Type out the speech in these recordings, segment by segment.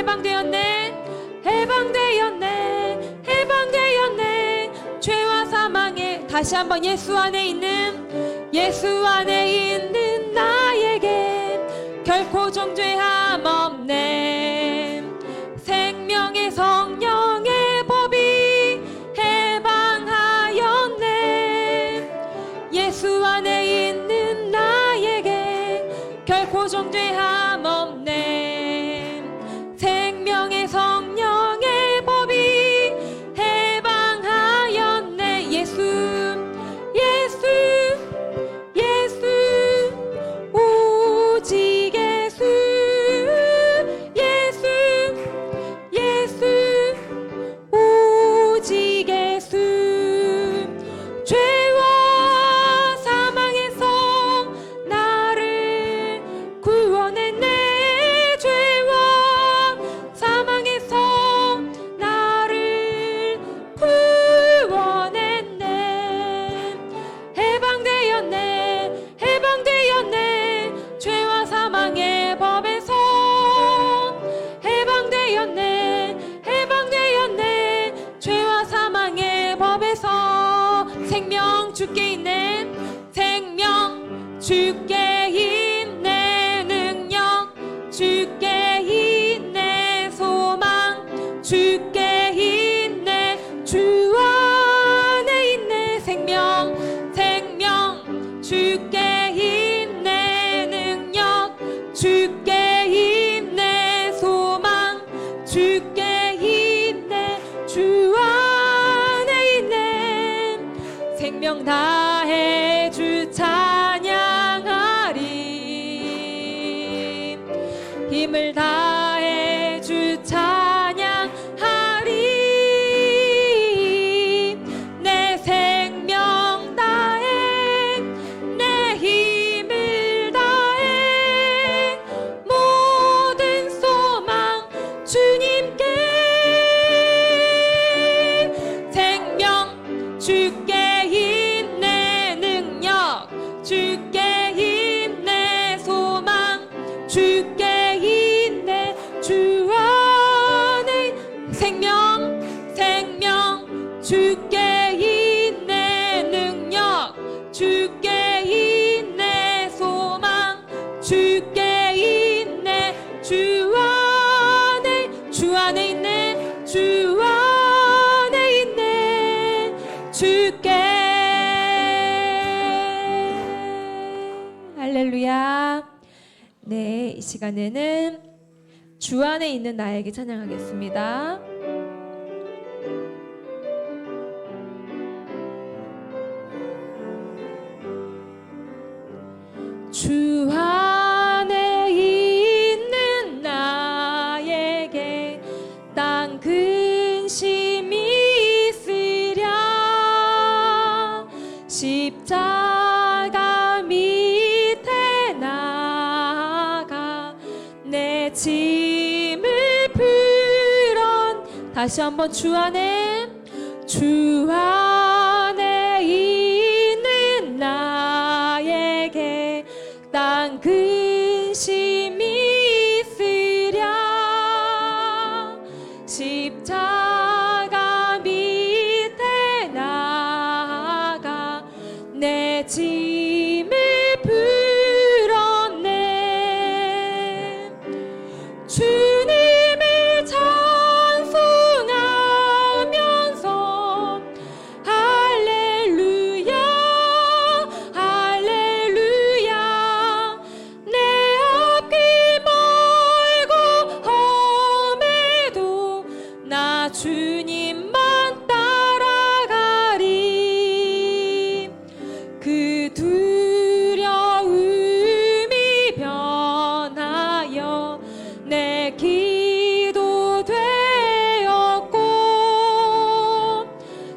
해방되었네, 해방되었네, 해방되었네. 죄와 사망에 다시 한번 예수 안에 있는, 예수 안에 있는 나에게 결코 정죄함 없네. 생명의 성령의 법이 해방하였네. 예수 안에 있는 나에게 결코 정죄함 없네. 생명의 성령의 법이 해방하였네. 예수, 예수, 예수, 오직 예수, 예수, 예수, 오직 예수. 죄와 사망에서 나를 구원했네. 죄와 사망에서 나를 구원했네. 해방되었네, 해방되었네. 죄와 사망의 법에서 해방되었네, 해방되었네. 죄와 사망의 법에서 생명 주께 있네, 생명 주께 있네. 능력 주께 있네. 소망 주께 있네. 주 안에 있네. 생명, 생명 주께 있네. 능력 주께 있네. 소망 주께 있네. 주 안에 있네. 생명 다해 주 찬양하리. 힘을 다해 주 찬양하리. 내 생명 다해, 내 힘을 다해, 모든 소망 주님께. 생명 주께 있네. 능력 주께 있네. 소망 주께 있네. 주 안에 생명, 생명 주께 있네. 능력 주께 있네. 소망 주께 있네. 주 안에, 주 안에 있네. 주 안에 있네. 주께. 할렐루야. 네, 이 시간에는 주 안에 있는 나에게 찬양하겠습니다. 주 안에 있는 나에게 땅 근심이 있으랴. 십자가 밑에 나가 내 짐을 풀어. 다시 한번 주 안에, 주 안에 있는 나에게 땅 근심이 있으랴. 십자가 밑에 나가 내 짐을 풀었네. 주님을 찬송하면서 할렐루야, 할렐루야. 내 앞길 멀고 험해도 나 주님만 따라가리. 그 두려움이 변하여 내 기도 되었고,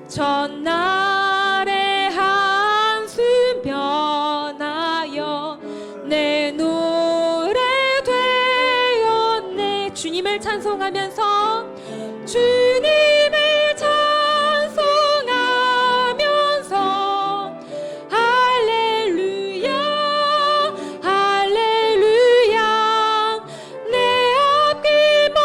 전날의 한숨 변하여 내 노래 되었네. 주님을 찬송하면서, 주님을 찬송하면서 할렐루야, 할렐루야. 내 앞길 멀고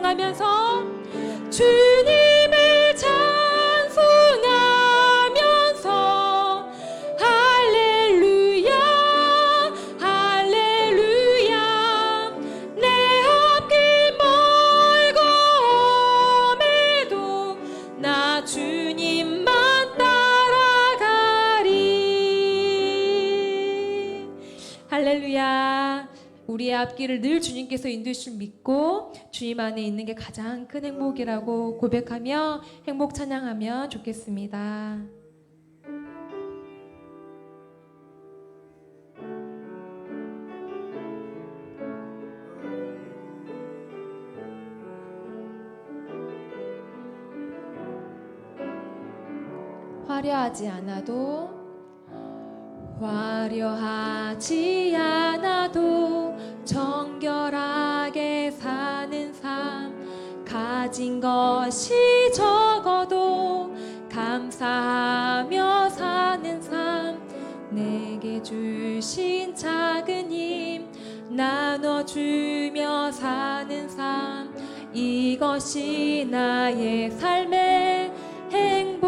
찬송하면서 주님을 찬송하면서 할렐루야 할렐루야 내 앞길 멀고 험해도 나 주님만 따라가리. 할렐루야. 우리의 앞길을 늘 주님께서 인도해 주실 믿고 주님 안에 있는 게 가장 큰 행복이라고 고백하며 행복 찬양하면 좋겠습니다. 화려하지 않아도 정결하게 사는 삶 가진 것이 적어도 감사하며 사는 삶 내게 주신 작은 힘 나눠주며 사는 삶 이것이 나의 삶의 행복이라오.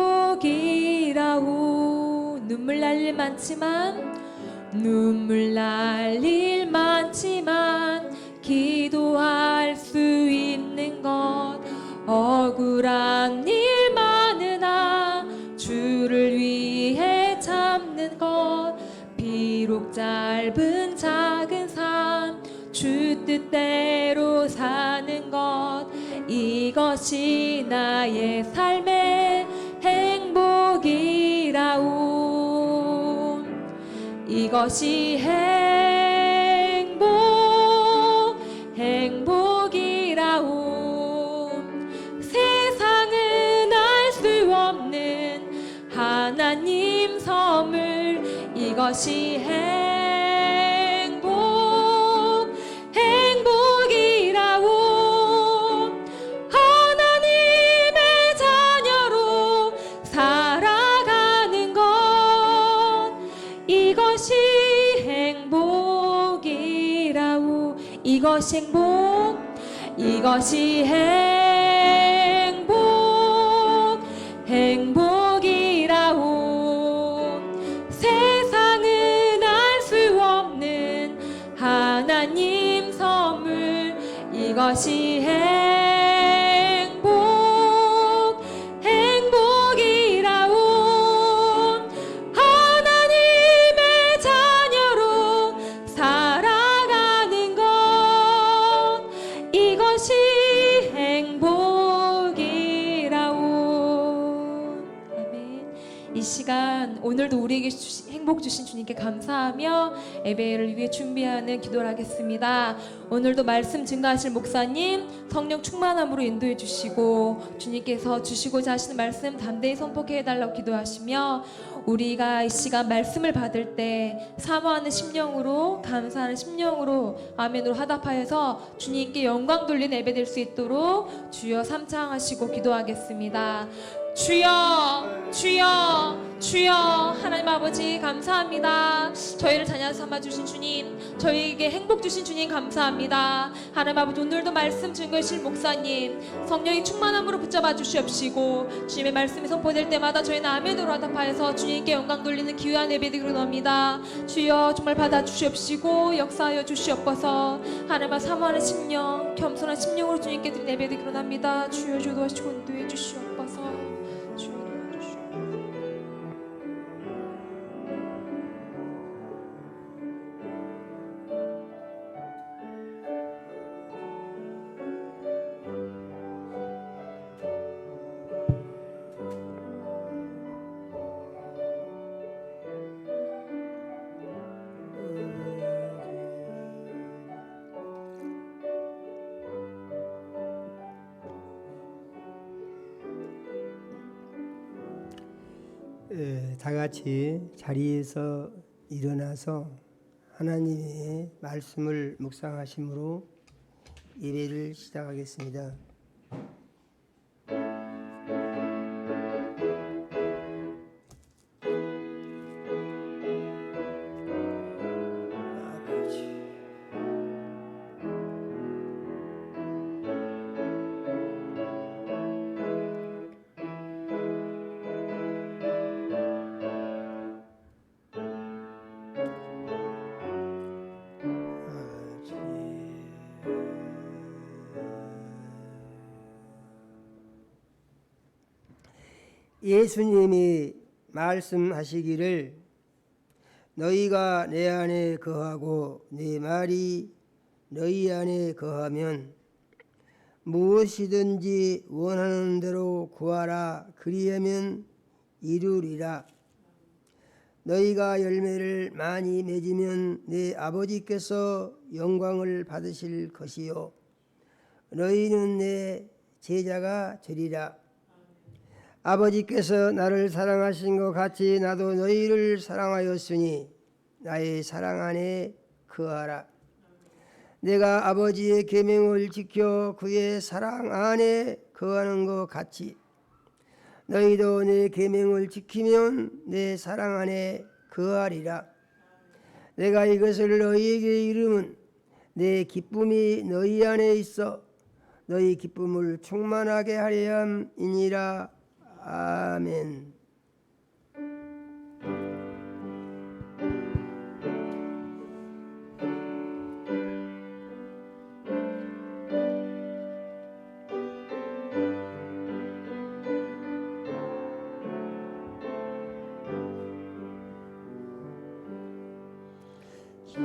눈물 날 일 많지만 기도할 수 있는 것 억울한 일 많으나 주를 위해 참는 것 비록 짧은 작은 삶 주 뜻대로 사는 것 이것이 나의 삶의 행복이라오. 이것이 행복이라오. 세상은 알 수 없는 하나님 선물 이것이 행복이라오. 하나님의 자녀로 살아가는 것 이것이 행복이라오. 이것이 행복이라오. 세상은 알 수 없는 하나님 선물 이것이 행복이라오. 하나님의 자녀로 살아가는 것 이것이 행복이라오. 아멘. 이 시간 오늘도 우리에게 행복 주신 주님께 감사하며 예배를 위해 준비하는 기도를 하겠습니다. 오늘도 말씀 증거하실 목사님 성령 충만함으로 인도해 주시고 주님께서 주시고자 하시는 말씀 담대히 선포해 달라고 기도하시며 우리가 이 시간 말씀을 받을 때 사모하는 심령으로 감사하는 심령으로 아멘으로 화답하여서 주님께 영광 돌리는 예배 될 수 있도록 주여 삼창하시고 기도하겠습니다. 주여 주여 주여 하나님 아버지 감사합니다. 저희를 자녀 삼아주신 주님 저희에게 행복 주신 주님 감사합니다. 하나님 아버지 오늘도 말씀 증거하실 목사님 성령이 충만함으로 붙잡아 주시옵시고 주님의 말씀이 선포될 때마다 저희는 아멘으로 화답하여서 주님께 영광 돌리는 귀한 예배드리로 나옵니다. 주여 정말 받아주시옵시고 역사하여 주시옵소서. 하나님과 사모하는 심령 겸손한 심령으로 주님께 드린 예배드리로 나옵니다. 주여 주도하시고 인도해 주시옵소서. 다 같이 자리에서 일어나서 하나님의 말씀을 묵상하심으로 예배를 시작하겠습니다. 아버지 예수님이 말씀하시기를 너희가 내 안에 거하고 내 말이 너희 안에 거하면 무엇이든지 원하는 대로 구하라 그리하면 이루리라. 너희가 열매를 많이 맺으면 내 아버지께서 영광을 받으실 것이요 너희는 내 제자가 되리라. 아버지께서 나를 사랑하신 것 같이 나도 너희를 사랑하였으니 나의 사랑 안에 거하라. 내가 아버지의 계명을 지켜 그의 사랑 안에 거하는 것 같이 너희도 내 계명을 지키면 내 사랑 안에 거하리라. 내가 이것을 너희에게 이름은 내 기쁨이 너희 안에 있어 너희 기쁨을 충만하게 하려 함이니라. 아멘.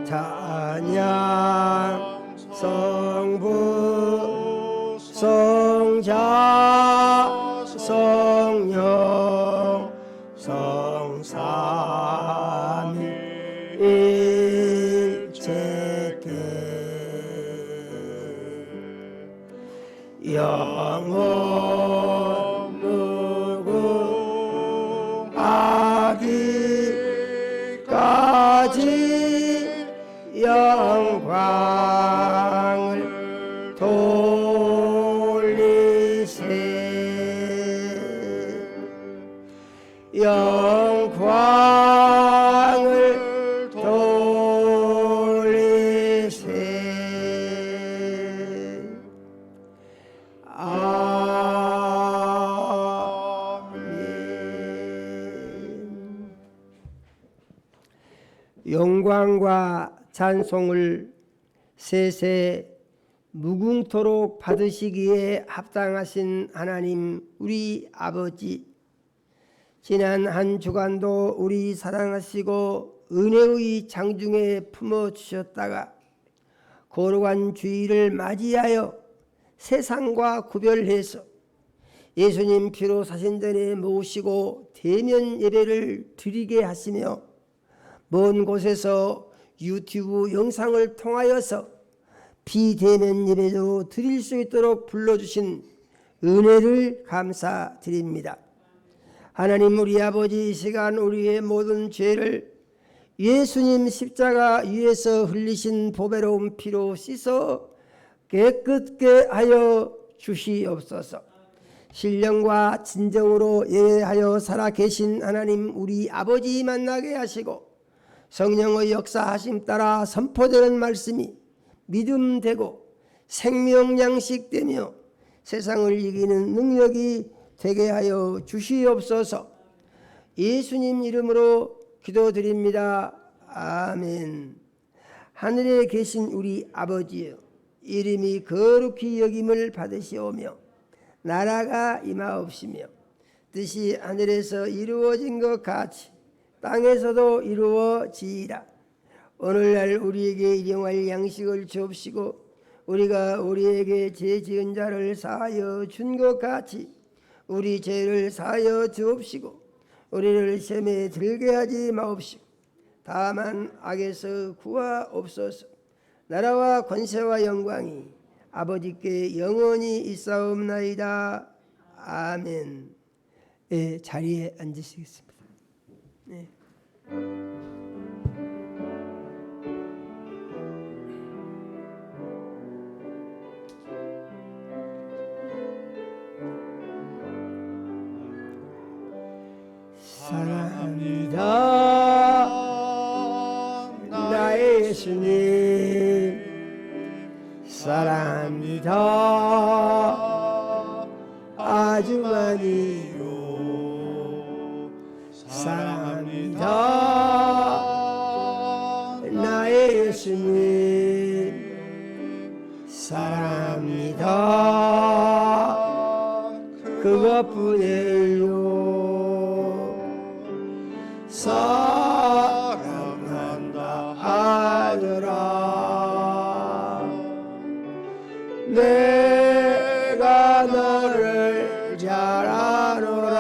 찬양 성부 성자 성령 성삼일체께 영원 무궁하기까지 영광을 돌리세. 영광을 돌리세. 아멘. 영광과 찬송을 세세 무궁토록 받으시기에 합당하신 하나님 우리 아버지, 지난 한 주간도 우리 사랑하시고 은혜의 장중에 품어주셨다가 거룩한 주일을 맞이하여 세상과 구별해서 예수님 피로 사신전에 모시고 대면 예배를 드리게 하시며 먼 곳에서 유튜브 영상을 통하여서 비대면 예배도 드릴 수 있도록 불러주신 은혜를 감사드립니다. 하나님 우리 아버지, 이 시간 우리의 모든 죄를 예수님 십자가 위에서 흘리신 보배로운 피로 씻어 깨끗게 하여 주시옵소서. 신령과 진정으로 예하여 살아계신 하나님 우리 아버지 만나게 하시고 성령의 역사하심 따라 선포되는 말씀이 믿음되고 생명양식되며 세상을 이기는 능력이 되게 하여 주시옵소서. 예수님 이름으로 기도드립니다. 아멘. 하늘에 계신 우리 아버지여, 이름이 거룩히 여김을 받으시오며 나라가 임하옵시며 뜻이 하늘에서 이루어진 것 같이 땅에서도 이루어지이다. 오늘날 우리에게 일용할 양식을 주옵시고 우리가 우리에게 죄 지은 자를 사하여 준 것 같이 우리 죄를 사하여 주옵시고 우리를 시험에 들게 하지 마옵시고 다만 악에서 구하옵소서. 나라와 권세와 영광이 아버지께 영원히 있사옵나이다. 아멘. 네, 자리에 앉으시겠습니다. 네. 사랑합니다 나의 예수님, 사랑합니다 아주 많이요. 사랑합니다 나의 예수님, 사랑합니다 그것뿐이에요. 사랑한다 하더라. 내가 너를 잘 아노라.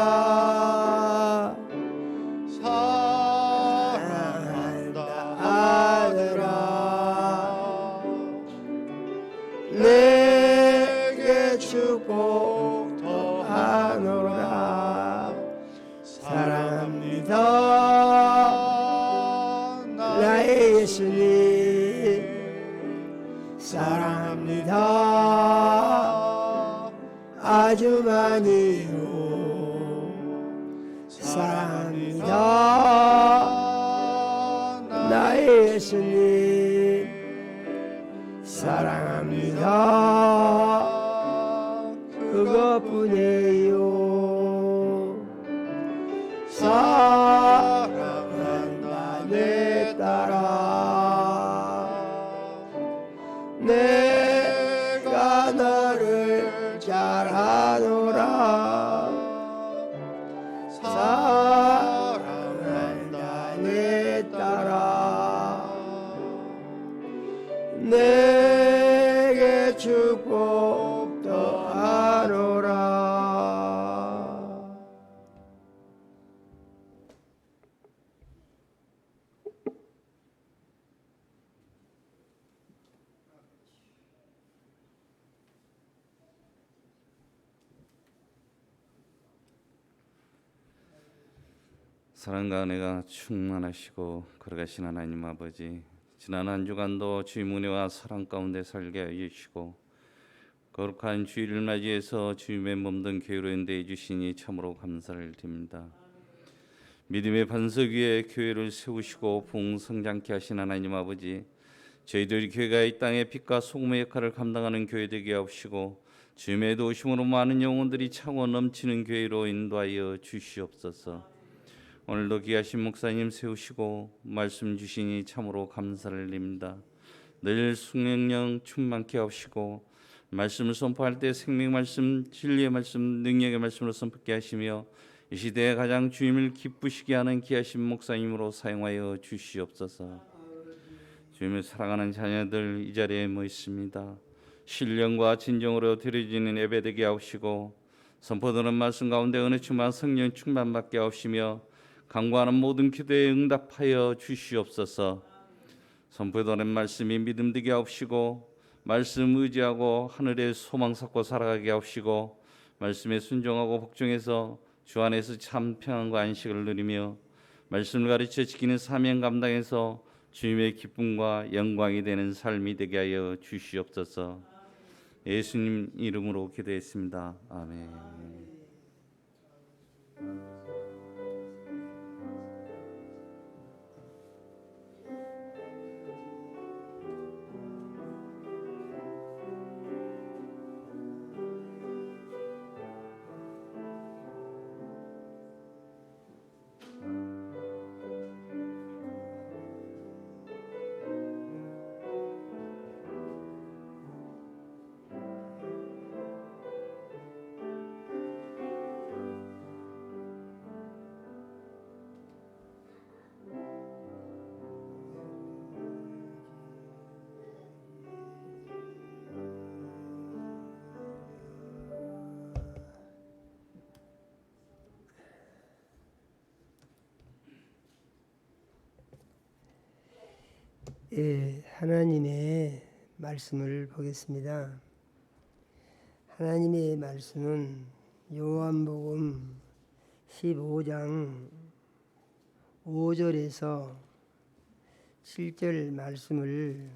사랑한다 아들아, 내게 축복 더하노라. 사랑합니다 나의 예수님, 사랑합니다 아주 많이요. 사랑합니다 나의 예수님, 사랑합니다 그것뿐이에요. 사랑한다 내 딸아, 내가 너를 잘 아노라. 사랑한다 내 딸아, 내게 축복 더하노라. 사랑과 은혜가 충만하시고 거룩하신 하나님 아버지, 지난 한 주간도 주의 은혜와 사랑 가운데 살게 하여 주시고 거룩한 주일을 맞이해서 주님의 몸된 교회로 인도해 주시니 참으로 감사를 드립니다. 믿음의 반석 위에 교회를 세우시고 풍성장케 하신 하나님 아버지, 저희들 교회가 이 땅의 빛과 소금의 역할을 감당하는 교회 되게 하시고 주님의 도우심으로 많은 영혼들이 차고 넘치는 교회로 인도하여 주시옵소서. 오늘도 귀하신 목사님 세우시고 말씀 주시니 참으로 감사를 드립니다. 늘 성령 충만케 하시고 말씀을 선포할 때 생명 말씀, 진리의 말씀, 능력의 말씀으로 선포케 하시며 이 시대에 가장 주님을 기쁘시게 하는 귀하신 목사님으로 사용하여 주시옵소서. 주님을 사랑하는 자녀들 이 자리에 모여 있습니다. 신령과 진정으로 드려지는 예배되게 하시고 선포되는 말씀 가운데 은혜 충만 성령 충만받게 하시며 간구하는 모든 기도에 응답하여 주시옵소서. 선포되는 말씀이 믿음되게 하시고 말씀 의지하고 하늘의 소망 쌓고 살아가게 하시고 말씀에 순종하고 복종해서 주 안에서 참 평안과 안식을 누리며 말씀을 가르쳐 지키는 사명 감당해서 주님의 기쁨과 영광이 되는 삶이 되게 하여 주시옵소서. 예수님 이름으로 기도했습니다. 아멘. 하나님의 말씀을 보겠습니다. 하나님의 말씀은 요한복음 15장 5절에서 7절 말씀을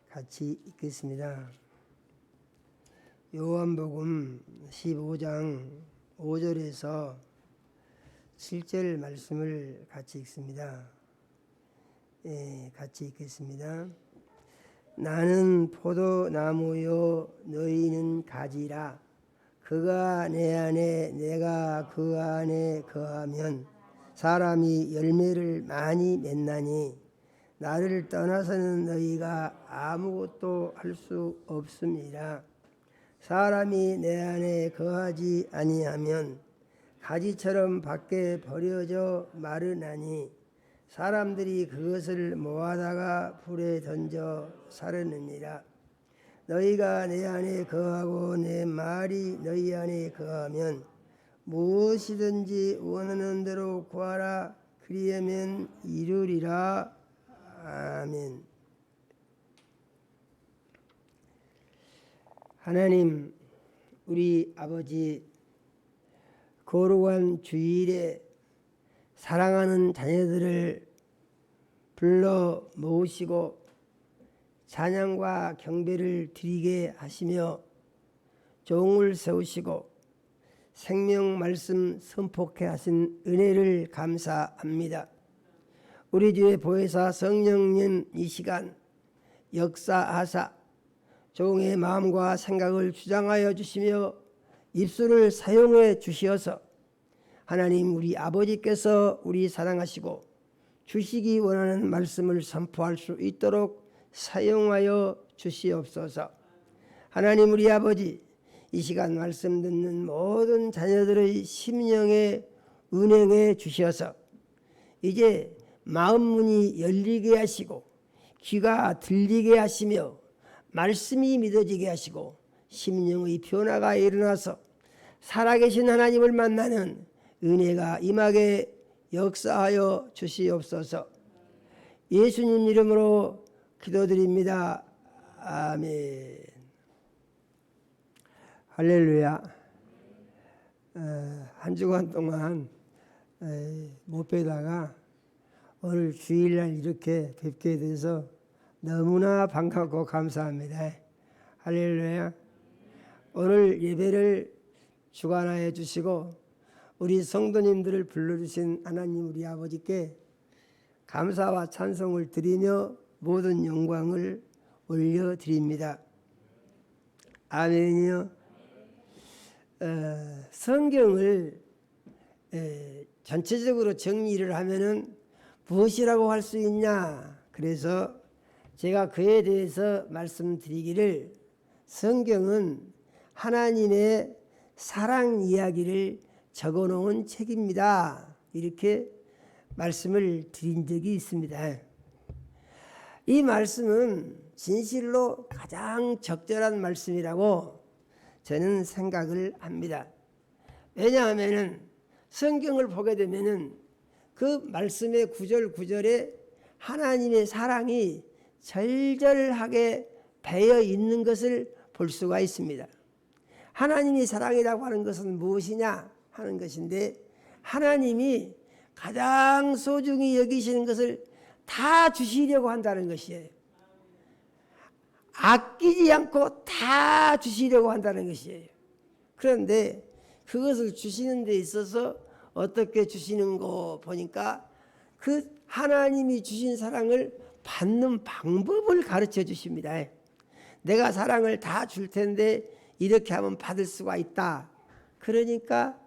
같이 읽겠습니다. 요한복음 15장 5절에서 7절 말씀을 같이 읽습니다. 같이 읽겠습니다. 나는 포도나무요 너희는 가지라. 그가 내 안에 내가 그 안에 거하면 사람이 열매를 많이 맺나니 나를 떠나서는 너희가 아무것도 할 수 없습니다. 사람이 내 안에 거하지 아니하면 가지처럼 밖에 버려져 마르나니 사람들이 그것을 모아다가 불에 던져 사르느니라. 너희가 내 안에 거하고 내 말이 너희 안에 거하면 무엇이든지 원하는 대로 구하라. 그리하면 이루리라. 아멘. 하나님, 우리 아버지, 거룩한 주일에 사랑하는 자녀들을 불러 모으시고 찬양과 경배를 드리게 하시며 종을 세우시고 생명 말씀 선포케 하신 은혜를 감사합니다. 우리 주의 보혜사 성령님 이 시간 역사하사 종의 마음과 생각을 주장하여 주시며 입술을 사용해 주시어서 하나님 우리 아버지께서 우리 사랑하시고 주시기 원하는 말씀을 선포할 수 있도록 사용하여 주시옵소서. 하나님 우리 아버지, 이 시간 말씀 듣는 모든 자녀들의 심령에 은행해 주셔서 이제 마음 문이 열리게 하시고 귀가 들리게 하시며 말씀이 믿어지게 하시고 심령의 변화가 일어나서 살아계신 하나님을 만나는 은혜가 임하게 역사하여 주시옵소서. 예수님 이름으로 기도드립니다. 아멘. 할렐루야. 한 주간 동안 못 뵈다가 오늘 주일날 이렇게 뵙게 돼서 너무나 반갑고 감사합니다. 할렐루야. 오늘 예배를 주관하여 주시고 우리 성도님들을 불러주신 하나님 우리 아버지께 감사와 찬송을 드리며 모든 영광을 올려드립니다. 아멘이요. 성경을 전체적으로 정리를 하면은 무엇이라고 할 수 있냐? 그래서 제가 그에 대해서 말씀드리기를 성경은 하나님의 사랑 이야기를 적어놓은 책입니다. 이렇게 말씀을 드린 적이 있습니다. 이 말씀은 진실로 가장 적절한 말씀이라고 저는 생각을 합니다. 왜냐하면 성경을 보게 되면 그 말씀의 구절 구절에 하나님의 사랑이 절절하게 배어 있는 것을 볼 수가 있습니다. 하나님이 사랑이라고 하는 것은 무엇이냐 하는 것인데 하나님이 가장 소중히 여기시는 것을 다 주시려고 한다는 것이에요. 아끼지 않고 다 주시려고 한다는 것이에요. 그런데 그것을 주시는 데 있어서 어떻게 주시는 거 보니까 그 하나님이 주신 사랑을 받는 방법을 가르쳐 주십니다. 내가 사랑을 다 줄 텐데 이렇게 하면 받을 수가 있다. 그러니까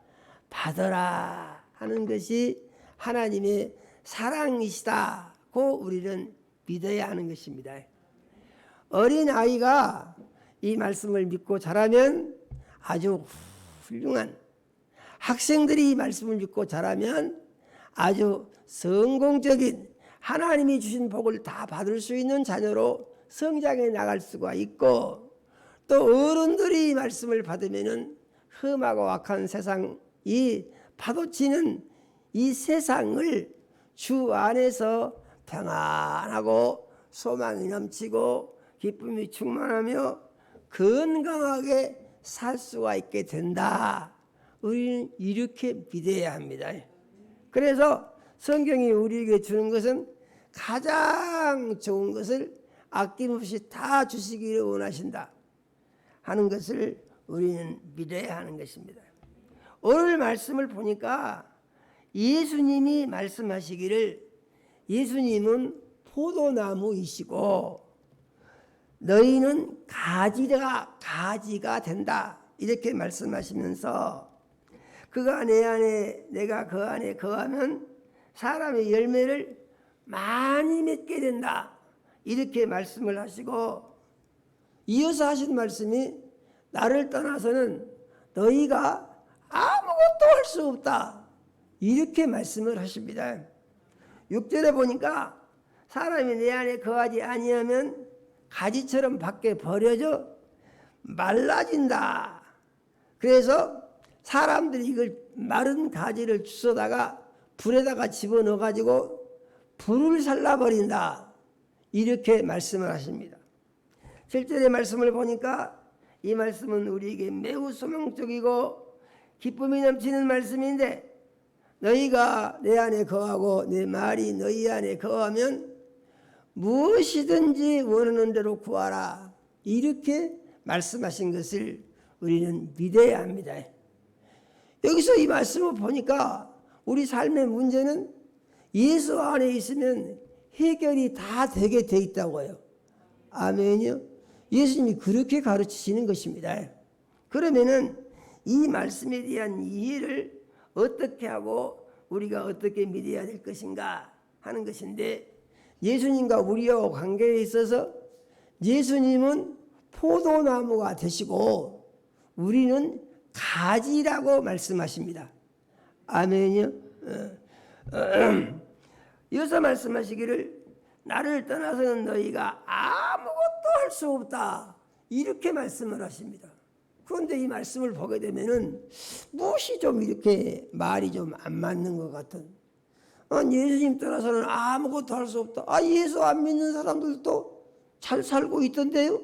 받아라 하는 것이 하나님의 사랑이시다고 우리는 믿어야 하는 것입니다. 어린 아이가 이 말씀을 믿고 자라면 아주 훌륭한, 학생들이 이 말씀을 믿고 자라면 아주 성공적인, 하나님이 주신 복을 다 받을 수 있는 자녀로 성장해 나갈 수가 있고, 또 어른들이 이 말씀을 받으면 험하고 악한 세상, 이 파도치는 이 세상을 주 안에서 평안하고 소망이 넘치고 기쁨이 충만하며 건강하게 살 수가 있게 된다. 우리는 이렇게 믿어야 합니다. 그래서 성경이 우리에게 주는 것은 가장 좋은 것을 아낌없이 다 주시기를 원하신다 하는 것을 우리는 믿어야 하는 것입니다. 오늘 말씀을 보니까 예수님이 말씀하시기를 예수님은 포도나무이시고 너희는 가지가 된다 이렇게 말씀하시면서 그가 내 안에 내가 그 안에 거하면 사람의 열매를 많이 맺게 된다 이렇게 말씀을 하시고 이어서 하신 말씀이 나를 떠나서는 너희가 아무것도 할 수 없다. 이렇게 말씀을 하십니다. 6절에 보니까 사람이 내 안에 거하지 아니하면 가지처럼 밖에 버려져 말라진다. 그래서 사람들이 이걸 마른 가지를 주워다가 불에다가 집어넣어 가지고 불을 살라버린다. 이렇게 말씀을 하십니다. 7절의 말씀을 보니까 이 말씀은 우리에게 매우 소망적이고 기쁨이 넘치는 말씀인데, 너희가 내 안에 거하고 내 말이 너희 안에 거하면 무엇이든지 원하는 대로 구하라. 이렇게 말씀하신 것을 우리는 믿어야 합니다. 여기서 이 말씀을 보니까 우리 삶의 문제는 예수 안에 있으면 해결이 다 되게 돼 있다고요. 아멘이요. 예수님이 그렇게 가르치시는 것입니다. 그러면은 이 말씀에 대한 이해를 어떻게 하고 우리가 어떻게 믿어야 될 것인가 하는 것인데, 예수님과 우리와 관계에 있어서 예수님은 포도나무가 되시고 우리는 가지라고 말씀하십니다. 아멘이요. 여기서 말씀하시기를 나를 떠나서는 너희가 아무것도 할 수 없다. 이렇게 말씀을 하십니다. 그런데 이 말씀을 보게 되면은 무엇이 좀 이렇게 말이 좀 안 맞는 것 같은, 예수님 떠나서는 아무것도 할 수 없다. 예수 안 믿는 사람들도 잘 살고 있던데요.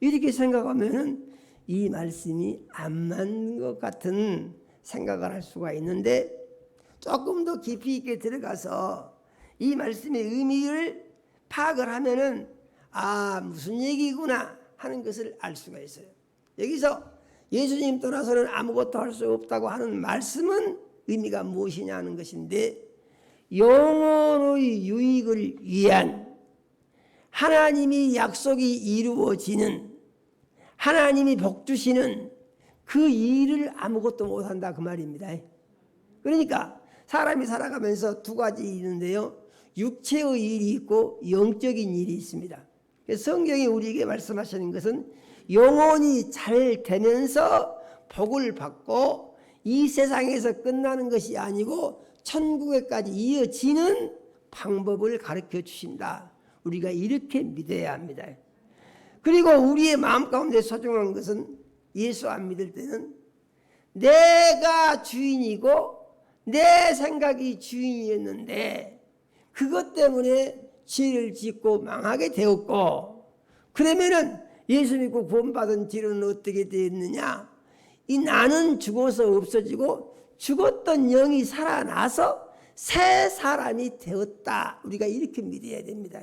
이렇게 생각하면은 이 말씀이 안 맞는 것 같은 생각을 할 수가 있는데, 조금 더 깊이 있게 들어가서 이 말씀의 의미를 파악을 하면은 무슨 얘기구나 하는 것을 알 수가 있어요. 여기서 예수님 떠나서는 아무것도 할 수 없다고 하는 말씀은 의미가 무엇이냐 하는 것인데, 영혼의 유익을 위한 하나님이 약속이 이루어지는, 하나님이 복 주시는 그 일을 아무것도 못한다 그 말입니다. 그러니까 사람이 살아가면서 두 가지 있는데요, 육체의 일이 있고 영적인 일이 있습니다. 성경이 우리에게 말씀하시는 것은 영혼이 잘 되면서 복을 받고 이 세상에서 끝나는 것이 아니고 천국에까지 이어지는 방법을 가르쳐 주신다. 우리가 이렇게 믿어야 합니다. 그리고 우리의 마음 가운데 소중한 것은, 예수 안 믿을 때는 내가 주인이고 내 생각이 주인이었는데 그것 때문에 죄를 짓고 망하게 되었고, 그러면은 예수 믿고 구원받은 뒤로는 어떻게 되었느냐? 이 나는 죽어서 없어지고 죽었던 영이 살아나서 새 사람이 되었다. 우리가 이렇게 믿어야 됩니다.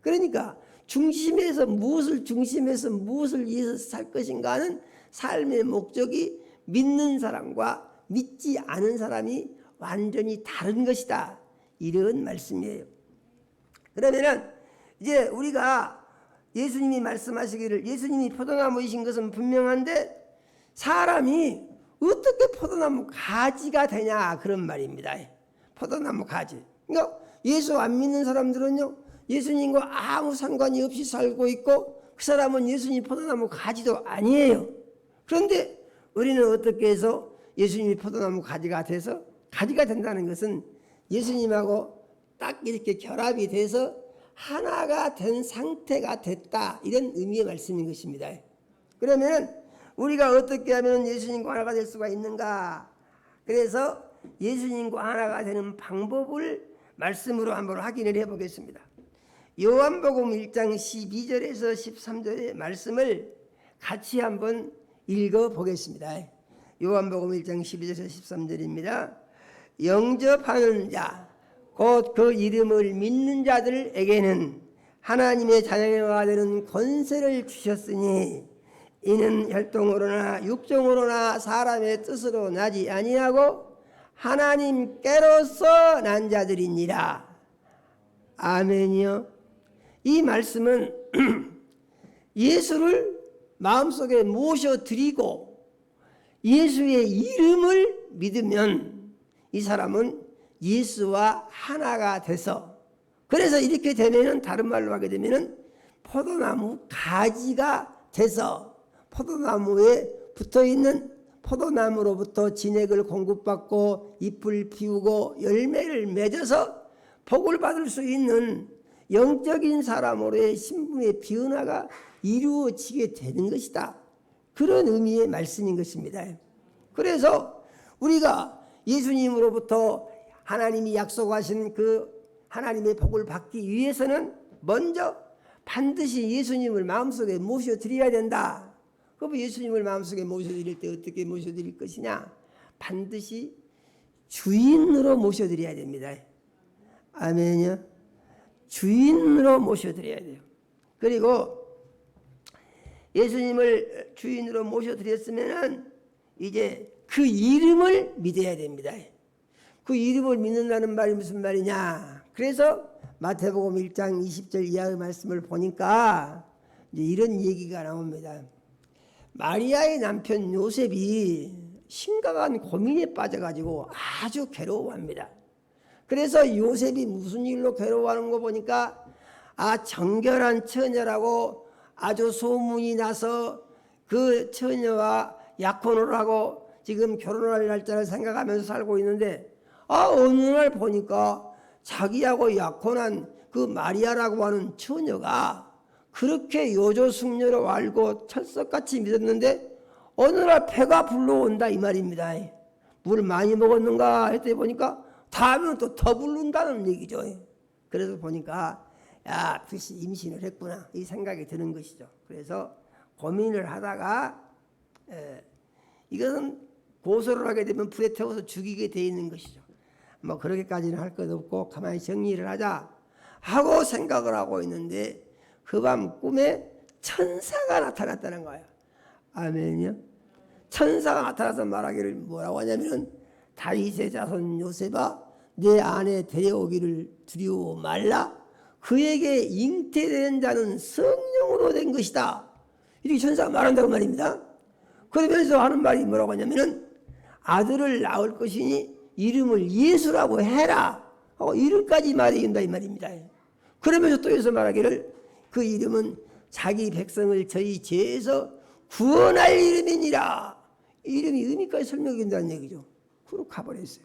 그러니까 중심에서 무엇을 위해서 살 것인가 하는 삶의 목적이 믿는 사람과 믿지 않은 사람이 완전히 다른 것이다. 이런 말씀이에요. 그러면은 이제 우리가 예수님이 말씀하시기를, 예수님이 포도나무이신 것은 분명한데 사람이 어떻게 포도나무 가지가 되냐 그런 말입니다. 포도나무 가지. 그러니까 예수 안 믿는 사람들은요, 예수님과 아무 상관이 없이 살고 있고 그 사람은 예수님 포도나무 가지도 아니에요. 그런데 우리는 어떻게 해서 예수님이 포도나무 가지가 돼서, 가지가 된다는 것은 예수님하고 딱 이렇게 결합이 돼서 하나가 된 상태가 됐다, 이런 의미의 말씀인 것입니다. 그러면 우리가 어떻게 하면 예수님과 하나가 될 수가 있는가? 그래서 예수님과 하나가 되는 방법을 말씀으로 한번 확인을 해보겠습니다. 요한복음 1장 12절에서 13절의 말씀을 같이 한번 읽어보겠습니다. 요한복음 1장 12절에서 13절입니다. 영접하는 자, 곧 그 이름을 믿는 자들에게는 하나님의 자녀가 되는 권세를 주셨으니 이는 혈통으로나 육정으로나 사람의 뜻으로 나지 아니하고 하나님께로서 난 자들이니라. 아멘이요. 이 말씀은 예수를 마음속에 모셔드리고 예수의 이름을 믿으면 이 사람은 예수와 하나가 돼서, 그래서 이렇게 되면은, 다른 말로 하게 되면은 포도나무 가지가 돼서 포도나무에 붙어있는 포도나무로부터 진액을 공급받고 잎을 피우고 열매를 맺어서 복을 받을 수 있는 영적인 사람으로의 신분의 변화가 이루어지게 되는 것이다. 그런 의미의 말씀인 것입니다. 그래서 우리가 예수님으로부터 하나님이 약속하신 그 하나님의 복을 받기 위해서는 먼저 반드시 예수님을 마음속에 모셔드려야 된다. 그럼 예수님을 마음속에 모셔드릴 때 어떻게 모셔드릴 것이냐? 반드시 주인으로 모셔드려야 됩니다. 아멘요. 주인으로 모셔드려야 돼요. 그리고 예수님을 주인으로 모셔드렸으면은 이제 그 이름을 믿어야 됩니다. 그 이름을 믿는다는 말이 무슨 말이냐? 그래서 마태복음 1장 20절 이하의 말씀을 보니까 이제 이런 얘기가 나옵니다. 마리아의 남편 요셉이 심각한 고민에 빠져가지고 아주 괴로워합니다. 그래서 요셉이 무슨 일로 괴로워하는 거 보니까 정결한 처녀라고 아주 소문이 나서 그 처녀와 약혼을 하고 지금 결혼할 날짜를 생각하면서 살고 있는데 어느 날 보니까 자기하고 약혼한 그 마리아라고 하는 처녀가 그렇게 요조숙녀로 알고 철석같이 믿었는데 어느 날 배가 불러온다 이 말입니다. 물 많이 먹었는가 했더니 보니까 다음은 또 더 부른다는 얘기죠. 그래서 보니까 글쎄 임신을 했구나 이 생각이 드는 것이죠. 그래서 고민을 하다가 이것은 고소를 하게 되면 불에 태워서 죽이게 돼 있는 것이죠. 뭐 그렇게까지는 할 것 없고 가만히 정리를 하자 하고 생각을 하고 있는데 그 밤 꿈에 천사가 나타났다는 거예요. 아멘이요. 천사가 나타나서 말하기를 뭐라고 하냐면은 다윗의 자손 요셉아 내 안에 데려오기를 두려워 말라. 그에게 잉태된 자는 성령으로 된 것이다. 이렇게 천사가 말한다고 말입니다. 그러면서 하는 말이 뭐라고 하냐면은 아들을 낳을 것이니 이름을 예수라고 해라. 이름까지 말해준다 이 말입니다. 그러면서 또 여기서 말하기를 그 이름은 자기 백성을 저희 죄에서 구원할 이름이니라. 이름이 의미까지 설명해 준다는 얘기죠. 그로 가버렸어요.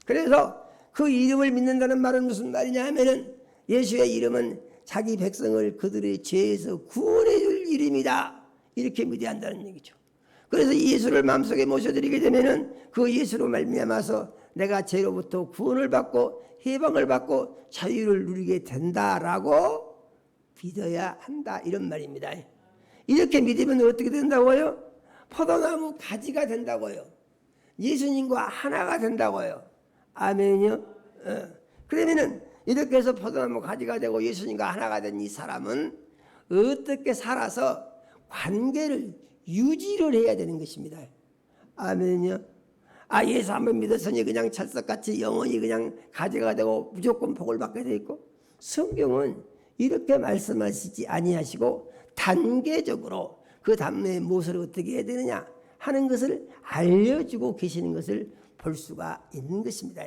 그래서 그 이름을 믿는다는 말은 무슨 말이냐 하면은 예수의 이름은 자기 백성을 그들의 죄에서 구원해 줄 이름이다. 이렇게 믿어야 한다는 얘기죠. 그래서 예수를 마음속에 모셔드리게 되면은 그 예수로 말미암아서 내가 죄로부터 구원을 받고 해방을 받고 자유를 누리게 된다라고 믿어야 한다 이런 말입니다. 이렇게 믿으면 어떻게 된다고요? 포도나무 가지가 된다고요. 예수님과 하나가 된다고요. 아멘이요. 그러면은 이렇게 해서 포도나무 가지가 되고 예수님과 하나가 된 이 사람은 어떻게 살아서 관계를 유지를 해야 되는 것입니다. 아멘이요. 예수 한번 믿었으니 그냥 찰석같이 영원히 그냥 가지가 되고 무조건 복을 받게 돼 있고 성경은 이렇게 말씀하시지 아니하시고 단계적으로 그 다음에 무엇을 어떻게 해야 되느냐 하는 것을 알려주고 계시는 것을 볼 수가 있는 것입니다.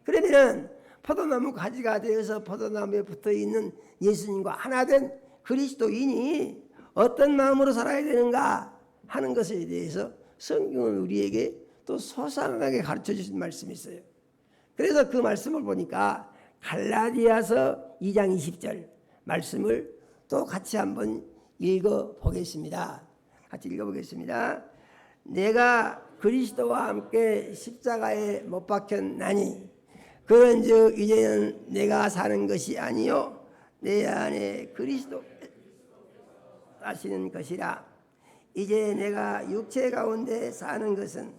그러면은 포도나무 가지가 되어서 포도나무에 붙어있는 예수님과 하나 된 그리스도인이 어떤 마음으로 살아야 되는가 하는 것에 대해서 성경은 우리에게 또 소상하게 가르쳐 주신 말씀이 있어요. 그래서 그 말씀을 보니까 갈라디아서 2장 20절 말씀을 또 같이 한번 읽어보겠습니다. 같이 읽어보겠습니다. 내가 그리스도와 함께 십자가에 못 박혔나니 그런즉 이제는 내가 사는 것이 아니요 내 안에 그리스도 사시는 것이라. 이제 내가 육체 가운데 사는 것은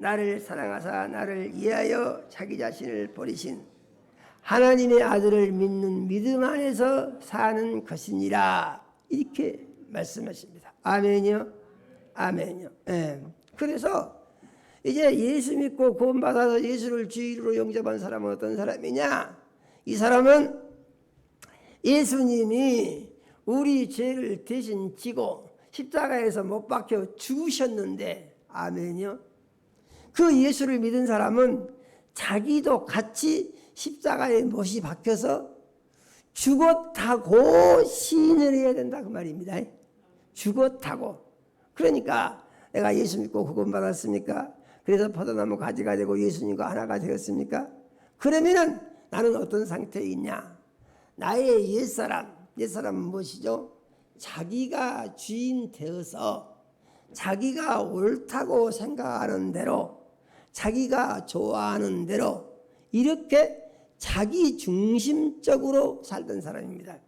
나를 사랑하사 나를 위하여 자기 자신을 버리신 하나님의 아들을 믿는 믿음 안에서 사는 것이니라. 이렇게 말씀하십니다. 아멘이요. 아멘이요. 그래서 이제 예수 믿고 구원받아서 예수를 주인으로 영접한 사람은 어떤 사람이냐? 이 사람은 예수님이 우리 죄를 대신 지고 십자가에서 못 박혀 죽으셨는데, 아멘이요. 그 예수를 믿은 사람은 자기도 같이 십자가에 못이 박혀서 죽었다고 시인을 해야 된다 그 말입니다. 죽었다고. 그러니까 내가 예수 믿고 구원 받았습니까? 그래서 포도나무 가지가 되고 예수님과 하나가 되었습니까? 그러면은 나는 어떤 상태에 있냐? 나의 옛사람은 무엇이죠? 자기가 주인 되어서 자기가 옳다고 생각하는 대로, 자기가 좋아하는 대로 이렇게 자기 중심적으로 살던 사람입니다.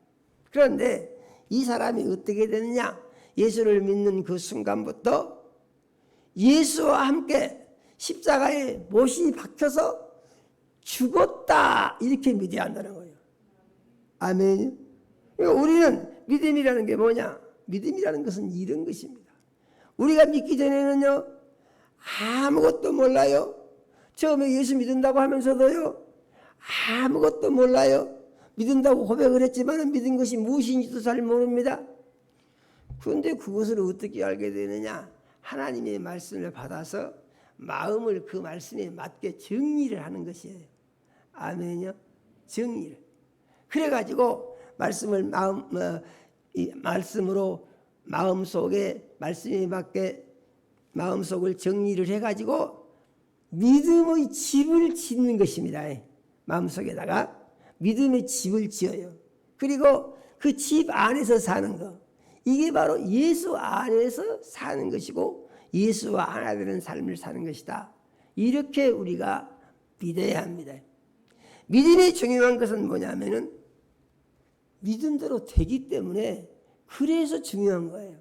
그런데 이 사람이 어떻게 되느냐? 예수를 믿는 그 순간부터 예수와 함께 십자가에 못이 박혀서 죽었다, 이렇게 믿어야 한다는 거예요. 아멘. 그러니까 우리는 믿음이라는 게 뭐냐? 믿음이라는 것은 이런 것입니다. 우리가 믿기 전에는요, 아무것도 몰라요. 처음에 예수 믿는다고 하면서도요, 아무것도 몰라요. 믿는다고 고백을 했지만 믿은 것이 무엇인지도 잘 모릅니다. 그런데 그것을 어떻게 알게 되느냐? 하나님의 말씀을 받아서 마음을 그 말씀에 맞게 정리를 하는 것이에요. 아멘요. 정리를. 그래가지고 말씀을 말씀으로 마음 속에 말씀에 맞게 마음 속을 정리를 해가지고 믿음의 집을 짓는 것입니다. 마음 속에다가 믿음의 집을 지어요. 그리고 그 집 안에서 사는 것, 이게 바로 예수 안에서 사는 것이고 예수와 하나 되는 삶을 사는 것이다. 이렇게 우리가 믿어야 합니다. 믿음이 중요한 것은 뭐냐면은 믿음대로 되기 때문에 그래서 중요한 거예요.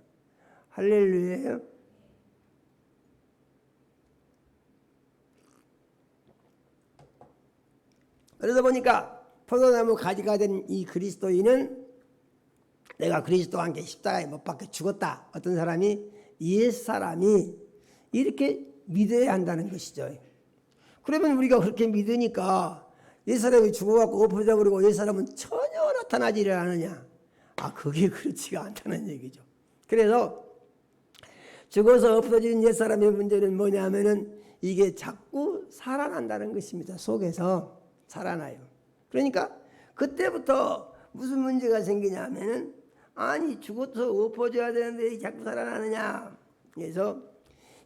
할렐루야요. 그러다 보니까 포도나무 가지가 된 이 그리스도인은 내가 그리스도와 함께 십자가에 못 박혀 죽었다. 어떤 사람이, 옛사람이 이렇게 믿어야 한다는 것이죠. 그러면 우리가 그렇게 믿으니까 옛사람이 죽어갖고 엎어져 버리고 옛사람은 전혀 나타나지를 않느냐? 그게 그렇지가 않다는 얘기죠. 그래서 죽어서 엎어진 옛사람의 문제는 뭐냐면은 이게 자꾸 살아난다는 것입니다. 속에서 살아나요. 그러니까 그때부터 무슨 문제가 생기냐 하면은, 아니 죽어서 엎어져야 되는데 자꾸 살아나느냐. 그래서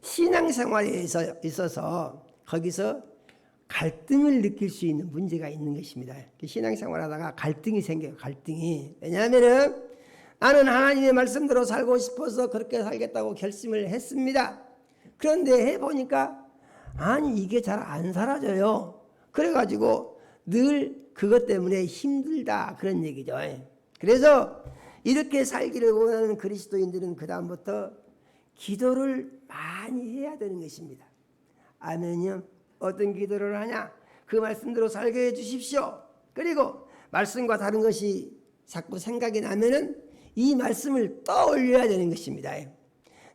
신앙생활에 있어서 거기서 갈등을 느낄 수 있는 문제가 있는 것입니다. 신앙생활하다가 갈등이 생겨요. 갈등이. 왜냐하면은 나는 하나님의 말씀대로 살고 싶어서 그렇게 살겠다고 결심을 했습니다. 그런데 해보니까 아니 이게 잘 안 사라져요. 그래가지고 늘 그것 때문에 힘들다, 그런 얘기죠. 그래서 이렇게 살기를 원하는 그리스도인들은 그 다음부터 기도를 많이 해야 되는 것입니다. 아멘요. 어떤 기도를 하냐? 그 말씀대로 살게 해주십시오. 그리고 말씀과 다른 것이 자꾸 생각이 나면은 이 말씀을 떠올려야 되는 것입니다.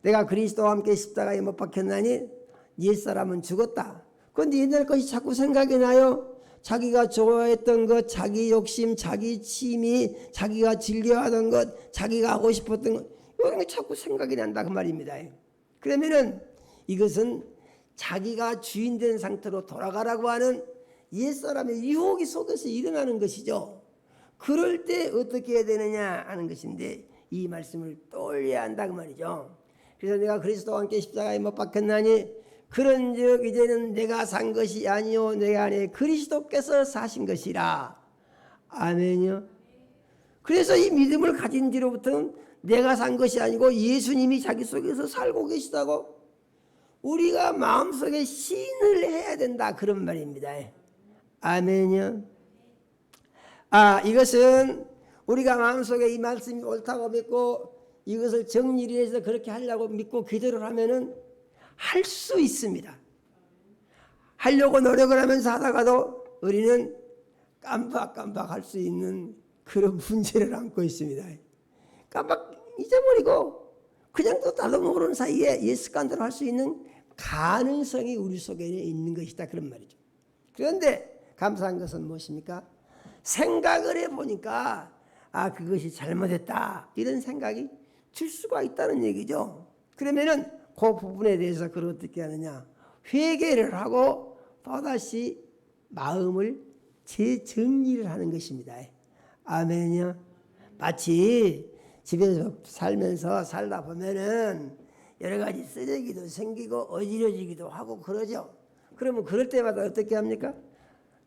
내가 그리스도와 함께 십자가에 못 박혔나니 옛사람은 죽었다. 그런데 옛날 것이 자꾸 생각이 나요. 자기가 좋아했던 것, 자기 욕심, 자기 취미, 자기가 즐겨하던 것, 자기가 하고 싶었던 것, 이런 게 자꾸 생각이 난다, 그 말입니다. 그러면은 이것은 자기가 주인된 상태로 돌아가라고 하는 옛사람의 유혹이 속에서 일어나는 것이죠. 그럴 때 어떻게 해야 되느냐 하는 것인데 이 말씀을 떠올려야 한다, 그 말이죠. 그래서 내가 그리스도와 함께 십자가에 못 박혔나니 그런즉 이제는 내가 산 것이 아니요 내 안에 그리스도께서 사신 것이라. 아멘요. 그래서 이 믿음을 가진 뒤로부터는 내가 산 것이 아니고 예수님이 자기 속에서 살고 계시다고 우리가 마음속에 신을 해야 된다, 그런 말입니다. 아멘요. 이것은 우리가 마음속에 이 말씀이 옳다고 믿고 이것을 정리를 해서 그렇게 하려고 믿고 기도를 하면은 할 수 있습니다. 하려고 노력을 하면서 하다가도 우리는 깜빡깜빡 할 수 있는 그런 문제를 안고 있습니다. 깜빡 잊어버리고 그냥 또 나도 모르는 사이에 옛 습관대로 할 수 있는 가능성이 우리 속에 있는 것이다, 그런 말이죠. 그런데 감사한 것은 무엇입니까? 생각을 해보니까 그것이 잘못했다, 이런 생각이 들 수가 있다는 얘기죠. 그러면은 그 부분에 대해서 그걸 어떻게 하느냐? 회개를 하고 또다시 마음을 재정리를 하는 것입니다. 아멘요. 마치 집에서 살다 보면은 여러 가지 쓰레기도 생기고 어지러지기도 하고 그러죠. 그러면 그럴 때마다 어떻게 합니까?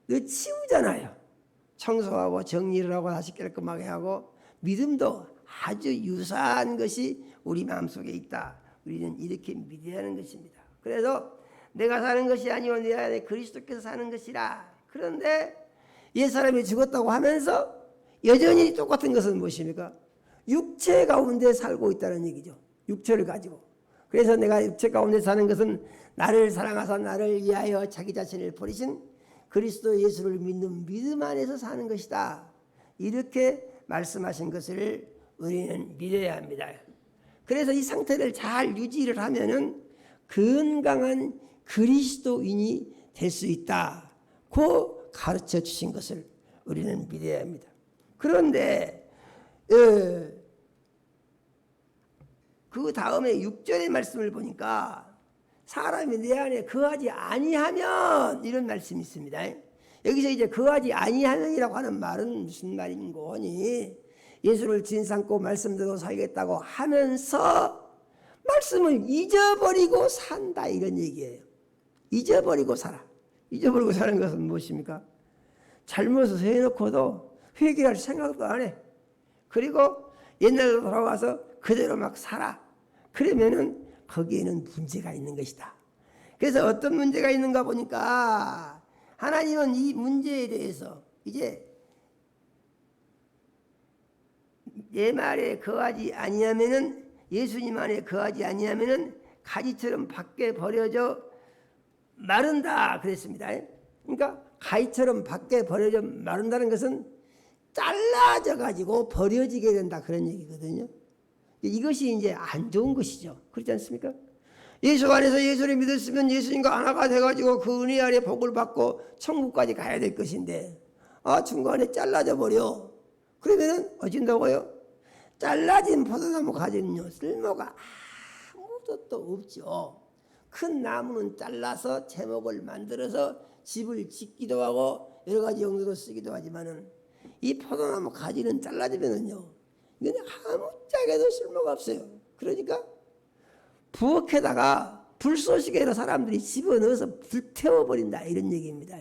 늘 치우잖아요. 청소하고 정리를 하고 다시 깔끔하게 하고 믿음도 아주 유사한 것이 우리 마음속에 있다. 우리는 이렇게 믿어야 하는 것입니다. 그래서 내가 사는 것이 아니오 내 안에 그리스도께서 사는 것이라. 그런데 옛사람이 죽었다고 하면서 여전히 똑같은 것은 무엇입니까? 육체 가운데 살고 있다는 얘기죠. 육체를 가지고. 그래서 내가 육체 가운데 사는 것은 나를 사랑하사 나를 위하여 자기 자신을 버리신 그리스도 예수를 믿는 믿음 안에서 사는 것이다. 이렇게 말씀하신 것을 우리는 믿어야 합니다. 그래서 이 상태를 잘 유지를 하면은 건강한 그리스도인이 될 수 있다고 가르쳐 주신 것을 우리는 믿어야 합니다. 그런데 그 다음에 6절의 말씀을 보니까 사람이 내 안에 거하지 아니하면 이런 말씀이 있습니다. 여기서 이제 거하지 아니하면이라고 하는 말은 무슨 말인 거니? 예수를 진삼고 말씀대로 살겠다고 하면서 말씀을 잊어버리고 산다 이런 얘기예요. 잊어버리고 살아. 잊어버리고 사는 것은 무엇입니까? 잘못을 해놓고도 회개할 생각도 안 해. 그리고 옛날로 돌아와서 그대로 막 살아. 그러면은 거기에는 문제가 있는 것이다. 그래서 어떤 문제가 있는가 보니까 하나님은 이 문제에 대해서 이제 내 말에 거하지 아니하면은 예수님 안에 거하지 아니하면은 가지처럼 밖에 버려져 마른다 그랬습니다. 그러니까 가지처럼 밖에 버려져 마른다는 것은 잘라져 가지고 버려지게 된다 그런 얘기거든요. 이것이 이제 안 좋은 것이죠. 그렇지 않습니까? 예수 안에서 예수를 믿었으면 예수님과 하나가 돼가지고 그 은혜 아래 복을 받고 천국까지 가야 될 것인데 중간에 잘라져 버려. 그러면은 어진다고요? 잘라진 포도나무 가지는요 쓸모가 아무것도 없죠. 큰 나무는 잘라서 제목을 만들어서 집을 짓기도 하고 여러 가지 용도로 쓰기도 하지만은 이 포도나무 가지는 잘라지면은요 이건 아무짝에도 쓸모가 없어요. 그러니까 부엌에다가 불쏘시개로 사람들이 집어넣어서 불태워버린다 이런 얘기입니다.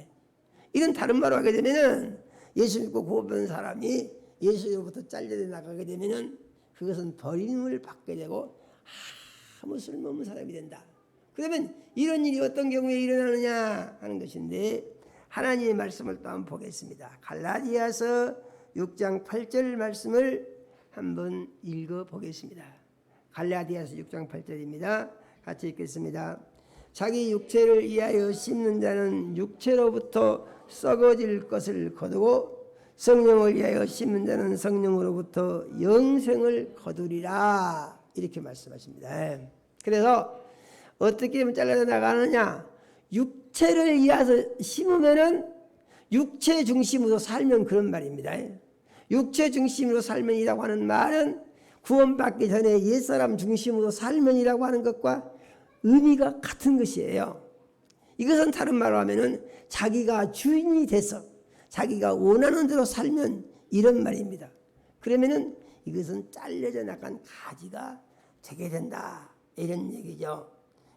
이런 다른 말로 하게 되면은 예수 믿고 구원받은 사람이 예수로부터 잘려 나가게 되면은 그것은 버림을 받게 되고 아무 쓸모없는 사람이 된다. 그러면 이런 일이 어떤 경우에 일어나느냐 하는 것인데 하나님의 말씀을 또 한번 보겠습니다. 갈라디아서 6장 8절 말씀을 한번 읽어 보겠습니다. 갈라디아서 6장 8절입니다. 같이 읽겠습니다. 자기 육체를 위하여 심는 자는 육체로부터 썩어질 것을 거두고 성령을 위하여 심는 자는 성령으로부터 영생을 거두리라 이렇게 말씀하십니다. 그래서 어떻게 하면 잘라져 나가느냐? 육체를 위해서 심으면은 육체 중심으로 살면 그런 말입니다. 육체 중심으로 살면이라고 하는 말은 구원받기 전에 옛사람 중심으로 살면이라고 하는 것과 의미가 같은 것이에요. 이것은 다른 말로 하면은 자기가 주인이 돼서 자기가 원하는 대로 살면 이런 말입니다. 그러면은 이것은 잘려져 나간 가지가 되게 된다 이런 얘기죠.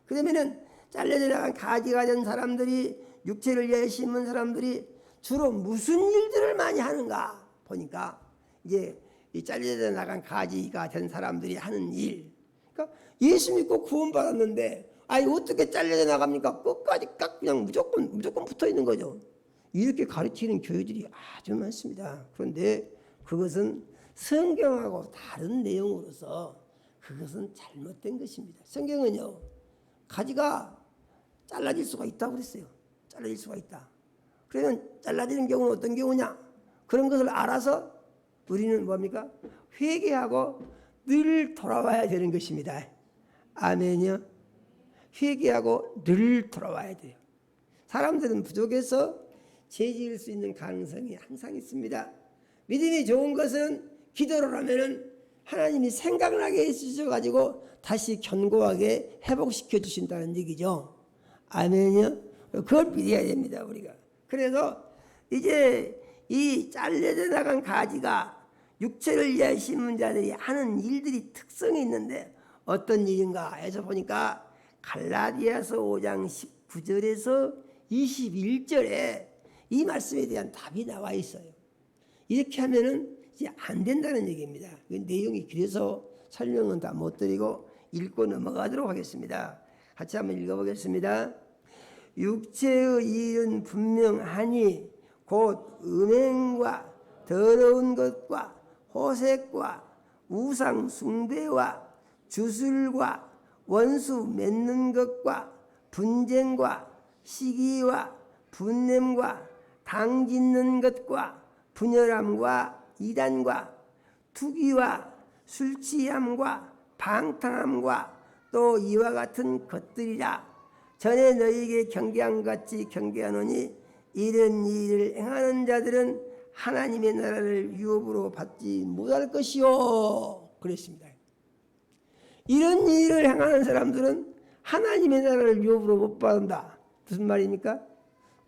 그러면은 잘려져 나간 가지가 된 사람들이 육체를 위해 심은 사람들이 주로 무슨 일들을 많이 하는가 보니까 이제 이 잘려져 나간 가지가 된 사람들이 하는 일. 그러니까 예수 믿고 구원받았는데 어떻게 잘려져 나갑니까? 끝까지 그냥 무조건 붙어 있는 거죠. 이렇게 가르치는 교회들이 아주 많습니다. 그런데 그것은 성경하고 다른 내용으로서 그것은 잘못된 것입니다. 성경은요 가지가 잘라질 수가 있다고 그랬어요. 잘라질 수가 있다. 그러면 잘라지는 경우는 어떤 경우냐? 그런 것을 알아서 우리는 뭡니까? 회개하고 늘 돌아와야 되는 것입니다. 아멘이요. 회개하고 늘 돌아와야 돼요. 사람들은 부족해서 죄 지을 수 있는 가능성이 항상 있습니다. 믿음이 좋은 것은 기도를 하면은 하나님이 생각나게 해주셔가지고 다시 견고하게 회복시켜 주신다는 얘기죠. 아멘이요. 그걸 믿어야 됩니다 우리가. 그래서 이제 이 잘려져 나간 가지가 육체를 위해 심은 자들이 하는 일들이 특성이 있는데 어떤 일인가 해서 보니까 갈라디아서 5장 19절에서 21절에 이 말씀에 대한 답이 나와 있어요. 이렇게 하면은 이제 안 된다는 얘기입니다. 그 내용이 길어서 설명은 다 못 드리고 읽고 넘어가도록 하겠습니다. 같이 한번 읽어보겠습니다. 육체의 일은 분명하니 곧 음행과 더러운 것과 호색과 우상 숭배와 주술과 원수 맺는 것과 분쟁과 시기와 분냄과 당짓는 것과 분열함과 이단과 투기와 술취함과 방탕함과 또 이와 같은 것들이라. 전에 너희에게 경계한 같이 경계하노니 이런 일을 행하는 자들은 하나님의 나라를 유업으로 받지 못할 것이요. 그랬습니다. 이런 일을 행하는 사람들은 하나님의 나라를 유업으로 못 받는다. 무슨 말입니까?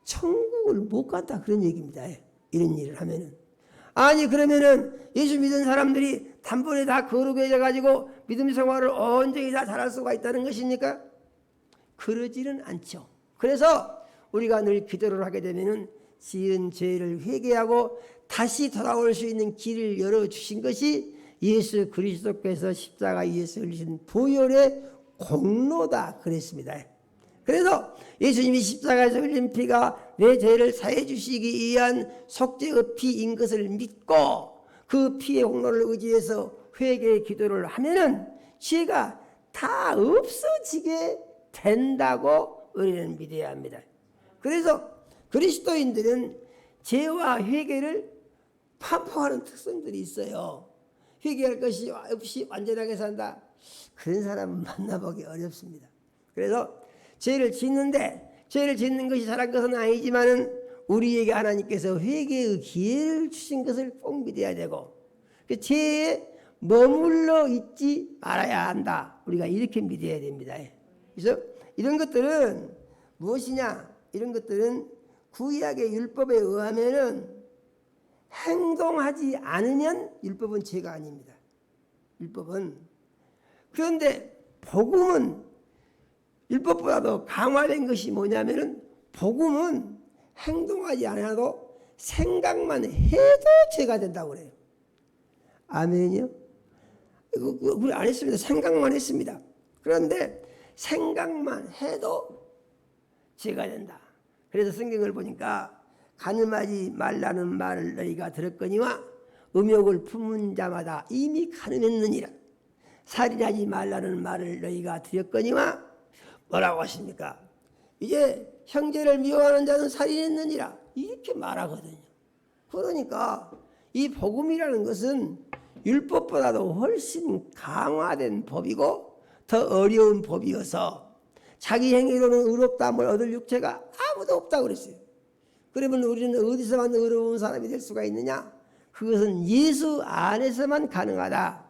천국을 못 간다 그런 얘기입니다. 이런 일을 하면은. 아니 그러면은 예수 믿은 사람들이 단번에 다 거룩해져 가지고 믿음 생활을 온전히 다 잘할 수가 있다는 것입니까? 그러지는 않죠. 그래서 우리가 늘 기도를 하게 되면은 지은 죄를 회개하고 다시 돌아올 수 있는 길을 열어주신 것이 예수 그리스도께서 십자가 위에서 흘리신 보혈의 공로다 그랬습니다. 그래서 예수님이 십자가에서 흘린 피가 내 죄를 사해 주시기 위한 속죄의 피인 것을 믿고 그 피의 공로를 의지해서 회개의 기도를 하면은 죄가 다 없어지게 된다고 우리는 믿어야 합니다. 그래서 그리스도인들은 죄와 회개를 반복하는 특성들이 있어요. 회개할 것이 없이 완전하게 산다. 그런 사람은 만나보기 어렵습니다. 그래서 죄를 짓는데 죄를 짓는 것이 잘한 것은 아니지만은 우리에게 하나님께서 회개의 기회를 주신 것을 꼭 믿어야 되고 그 죄에 머물러 있지 말아야 한다. 우리가 이렇게 믿어야 됩니다. 그래서 이런 것들은 무엇이냐? 이런 것들은 구약의 율법에 의하면은 행동하지 않으면 율법은 죄가 아닙니다. 율법은. 그런데 복음은 율법보다도 강화된 것이 뭐냐면은 복음은 행동하지 않아도 생각만 해도 죄가 된다고 그래요. 아멘이요? 우리 안 했습니다. 생각만 했습니다. 그런데 생각만 해도 죄가 된다. 그래서 성경을 보니까 간음하지 말라는 말을 너희가 들었거니와 음욕을 품은 자마다 이미 간음했느니라. 살인하지 말라는 말을 너희가 들었거니와 뭐라고 하십니까? 이제 형제를 미워하는 자는 살인했느니라. 이렇게 말하거든요. 그러니까 이 복음이라는 것은 율법보다도 훨씬 강화된 법이고 더 어려운 법이어서 자기 행위로는 의롭다함을 얻을 육체가 아무도 없다고 그랬어요. 그러면 우리는 어디서만 의로운 사람이 될 수가 있느냐? 그것은 예수 안에서만 가능하다.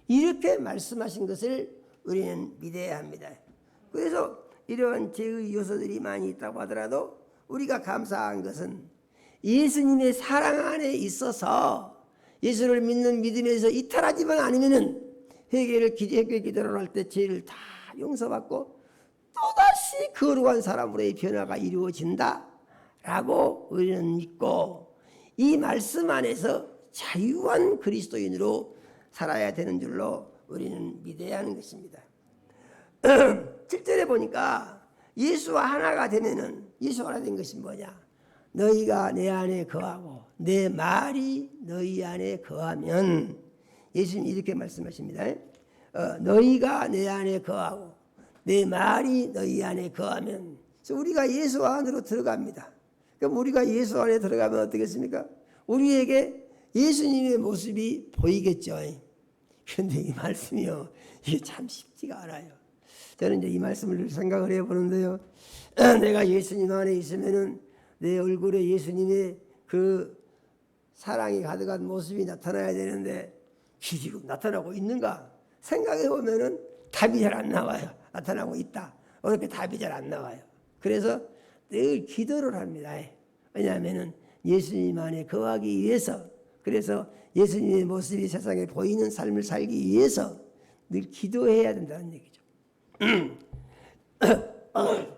이렇게 말씀하신 것을 우리는 믿어야 합니다. 그래서 이러한 죄의 요소들이 많이 있다고 하더라도 우리가 감사한 것은 예수님의 사랑 안에 있어서 예수를 믿는 믿음에서 이탈하지만 않으면은 회개 기도를 할 때 죄를 다 용서받고 또다시 거룩한 사람으로의 변화가 이루어진다라고 우리는 믿고 이 말씀 안에서 자유한 그리스도인으로 살아야 되는 줄로 우리는 믿어야 하는 것입니다. 7절에 보니까 예수와 하나가 되면은 예수와 하나 된 것이 뭐냐? 너희가 내 안에 거하고 내 말이 너희 안에 거하면 예수님 이렇게 말씀하십니다. 너희가 내 안에 거하고 내 말이 너희 안에 거하면 그래서 우리가 예수 안으로 들어갑니다. 그럼 우리가 예수 안에 들어가면 어떻겠습니까? 우리에게 예수님의 모습이 보이겠죠. 그런데 이 말씀이요, 이게 참 쉽지가 않아요. 저는 이제 이 말씀을 생각을 해보는데요. 내가 예수님 안에 있으면은 내 얼굴에 예수님의 그 사랑이 가득한 모습이 나타나야 되는데 지금 나타나고 있는가? 생각해 보면은 답이 잘 안 나와요. 나타나고 있다. 어떻게 답이 잘 안 나와요. 그래서 늘 기도를 합니다. 왜냐하면은 예수님 안에 거하기 위해서, 그래서 예수님의 모습이 세상에 보이는 삶을 살기 위해서 늘 기도해야 된다는 얘기죠.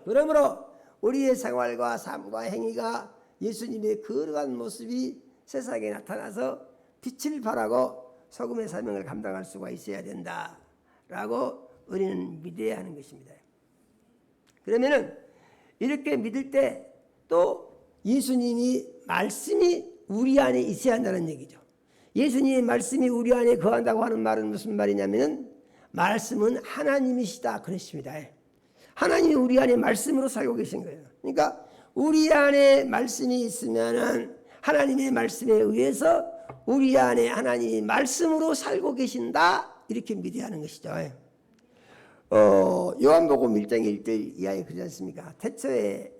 그러므로 우리의 생활과 삶과 행위가 예수님의 거룩한 모습이 세상에 나타나서 빛을 발하고 소금의 사명을 감당할 수가 있어야 된다라고 우리는 믿어야 하는 것입니다. 그러면은 이렇게 믿을 때 또 예수님이 말씀이 우리 안에 있어야 한다는 얘기죠. 예수님의 말씀이 우리 안에 거한다고 하는 말은 무슨 말이냐면은 말씀은 하나님이시다 그랬습니다. 하나님이 우리 안에 말씀으로 살고 계신 거예요. 그러니까 우리 안에 말씀이 있으면은 하나님의 말씀에 의해서 우리 안에 하나님이 말씀으로 살고 계신다 이렇게 믿어야 하는 것이죠. 요한복음 1장 1절 이하에 그러지 않습니까? 태초에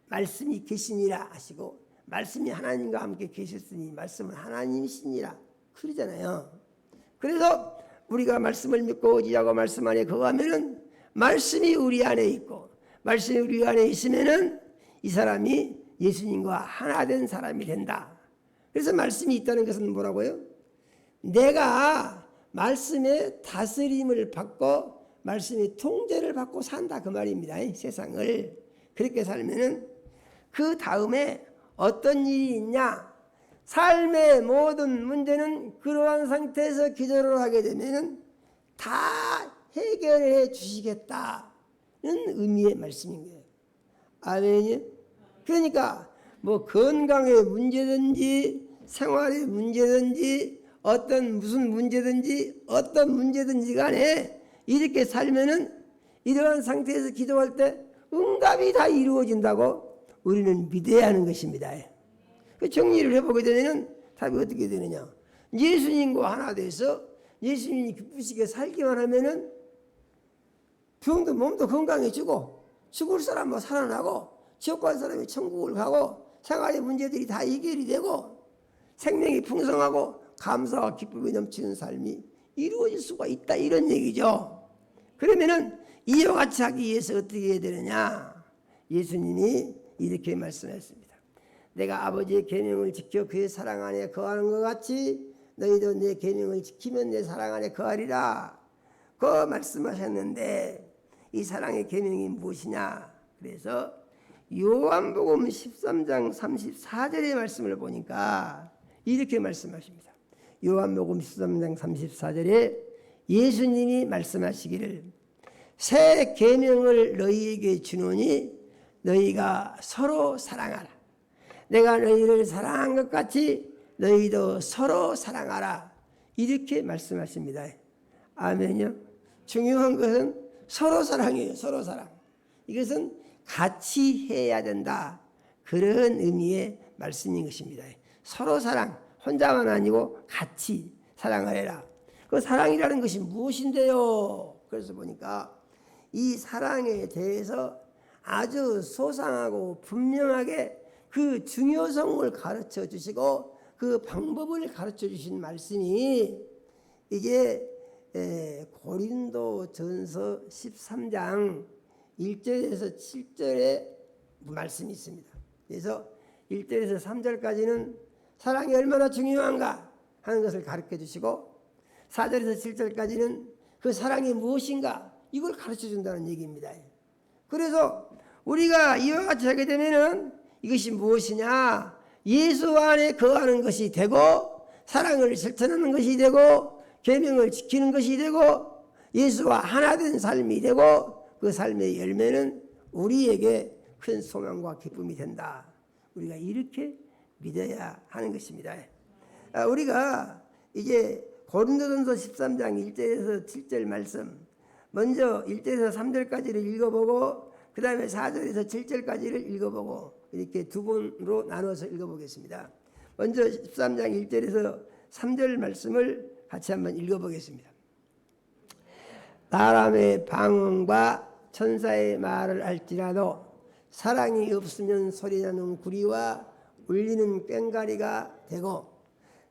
말씀이 계시니라 하시고 말씀이 하나님과 함께 계셨으니 말씀은 하나님이시니라 그러잖아요. 그래서 우리가 말씀을 믿고 의지하고 말씀 안에 거하면은 말씀이 우리 안에 있고 말씀이 우리 안에 있으면은 이 사람이 예수님과 하나 된 사람이 된다. 그래서 말씀이 있다는 것은 뭐라고요? 내가 말씀의 다스림을 받고 말씀의 통제를 받고 산다 그 말입니다. 세상을 그렇게 살면은 그 다음에 어떤 일이 있냐? 삶의 모든 문제는 그러한 상태에서 기도를 하게 되면은 다 해결해 주시겠다는 의미의 말씀인 거예요. 아멘이요? 그러니까 뭐 건강의 문제든지 생활의 문제든지 무슨 문제든지 어떤 문제든지 간에 이렇게 살면은 이러한 상태에서 기도할 때 응답이 다 이루어진다고 우리는 믿어야 하는 것입니다. 그 정리를 해보게 되면 답이 어떻게 되느냐? 예수님과 하나 돼서 예수님이 기쁘시게 살기만 하면은 병도 몸도 건강해지고 죽을 사람은 살아나고 지옥 갈 사람이 천국을 가고 생활의 문제들이 다 해결이 되고 생명이 풍성하고 감사와 기쁨이 넘치는 삶이 이루어질 수가 있다 이런 얘기죠. 그러면은 이와 같이 하기 위해서 어떻게 해야 되느냐? 예수님이 이렇게 말씀했습니다. 내가 아버지의 계명을 지켜 그의 사랑 안에 거하는 것 같이 너희도 내 계명을 지키면 내 사랑 안에 거하리라. 그 말씀하셨는데 이 사랑의 계명이 무엇이냐? 그래서 요한복음 13장 34절의 말씀을 보니까 이렇게 말씀하십니다. 요한복음 13장 34절에 예수님이 말씀하시기를 새 계명을 너희에게 주노니 너희가 서로 사랑하라. 내가 너희를 사랑한 것 같이 너희도 서로 사랑하라. 이렇게 말씀하십니다. 아멘요. 중요한 것은 서로 사랑이에요. 서로 사랑. 이것은 같이 해야 된다. 그런 의미의 말씀인 것입니다. 서로 사랑. 혼자만 아니고 같이 사랑을 해라. 그 사랑이라는 것이 무엇인데요? 그래서 보니까 이 사랑에 대해서 아주 소상하고 분명하게 그 중요성을 가르쳐 주시고 그 방법을 가르쳐 주신 말씀이 이게 고린도전서 13장 1절에서 7절의 말씀이 있습니다. 그래서 1절에서 3절까지는 사랑이 얼마나 중요한가 하는 것을 가르쳐 주시고 4절에서 7절까지는 그 사랑이 무엇인가 이걸 가르쳐 준다는 얘기입니다. 그래서 우리가 이와 같이 하게 되면은 이것이 무엇이냐? 예수 안에 거하는 것이 되고 사랑을 실천하는 것이 되고 계명을 지키는 것이 되고 예수와 하나 된 삶이 되고 그 삶의 열매는 우리에게 큰 소망과 기쁨이 된다. 우리가 이렇게 믿어야 하는 것입니다. 우리가 이제 고린도전서 13장 1절에서 7절 말씀 먼저 1절에서 3절까지를 읽어보고 그 다음에 4절에서 7절까지를 읽어보고 이렇게 두 번으로 나눠서 읽어보겠습니다. 먼저 13장 1절에서 3절 말씀을 같이 한번 읽어보겠습니다. 사람의 방언과 천사의 말을 할지라도 사랑이 없으면 소리나는 구리와 울리는 꽹과리가 되고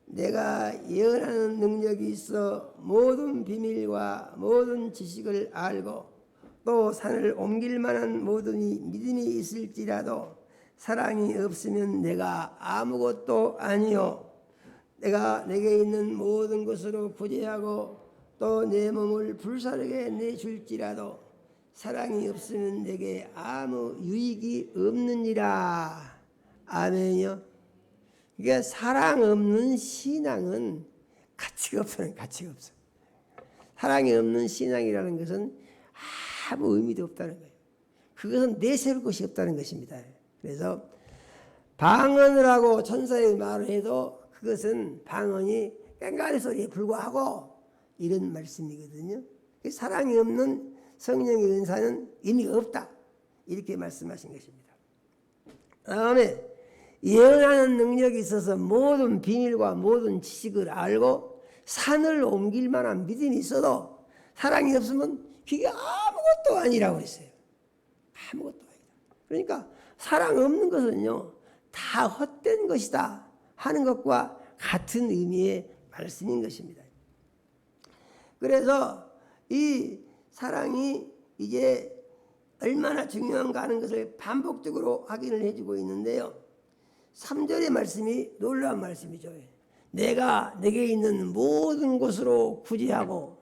내가 예언하는 능력이 있어 모든 비밀과 모든 지식을 알고 또 산을 옮길 만한 모든 믿음이 있을지라도 사랑이 없으면 내가 아무것도 아니요 내가 내게 있는 모든 것으로 구제하고 또 내 몸을 불사르게 내줄지라도 사랑이 없으면 내게 아무 유익이 없느니라. 아멘요. 그러니까 사랑 없는 신앙은 가치가 없어요. 가치가 없어. 사랑이 없는 신앙이라는 것은 아무 의미도 없다는 거예요. 그것은 내세울 것이 없다는 것입니다. 그래서 방언을 하고 천사의 말을 해도 그것은 방언이 깽가리 소리에 불과하고 이런 말씀이거든요. 사랑이 없는 성령의 은사는 의미가 없다. 이렇게 말씀하신 것입니다. 다음에 예언하는 능력이 있어서 모든 비밀과 모든 지식을 알고 산을 옮길 만한 믿음이 있어도 사랑이 없으면 그게 아무것도 아니라고 그랬어요. 아무것도 아니다. 그러니까 사랑 없는 것은요 다 헛된 것이다 하는 것과 같은 의미의 말씀인 것입니다. 그래서 이 사랑이 이제 얼마나 중요한가 하는 것을 반복적으로 확인을 해주고 있는데요. 3절의 말씀이 놀라운 말씀이죠. 내가 내게 있는 모든 것으로 구제하고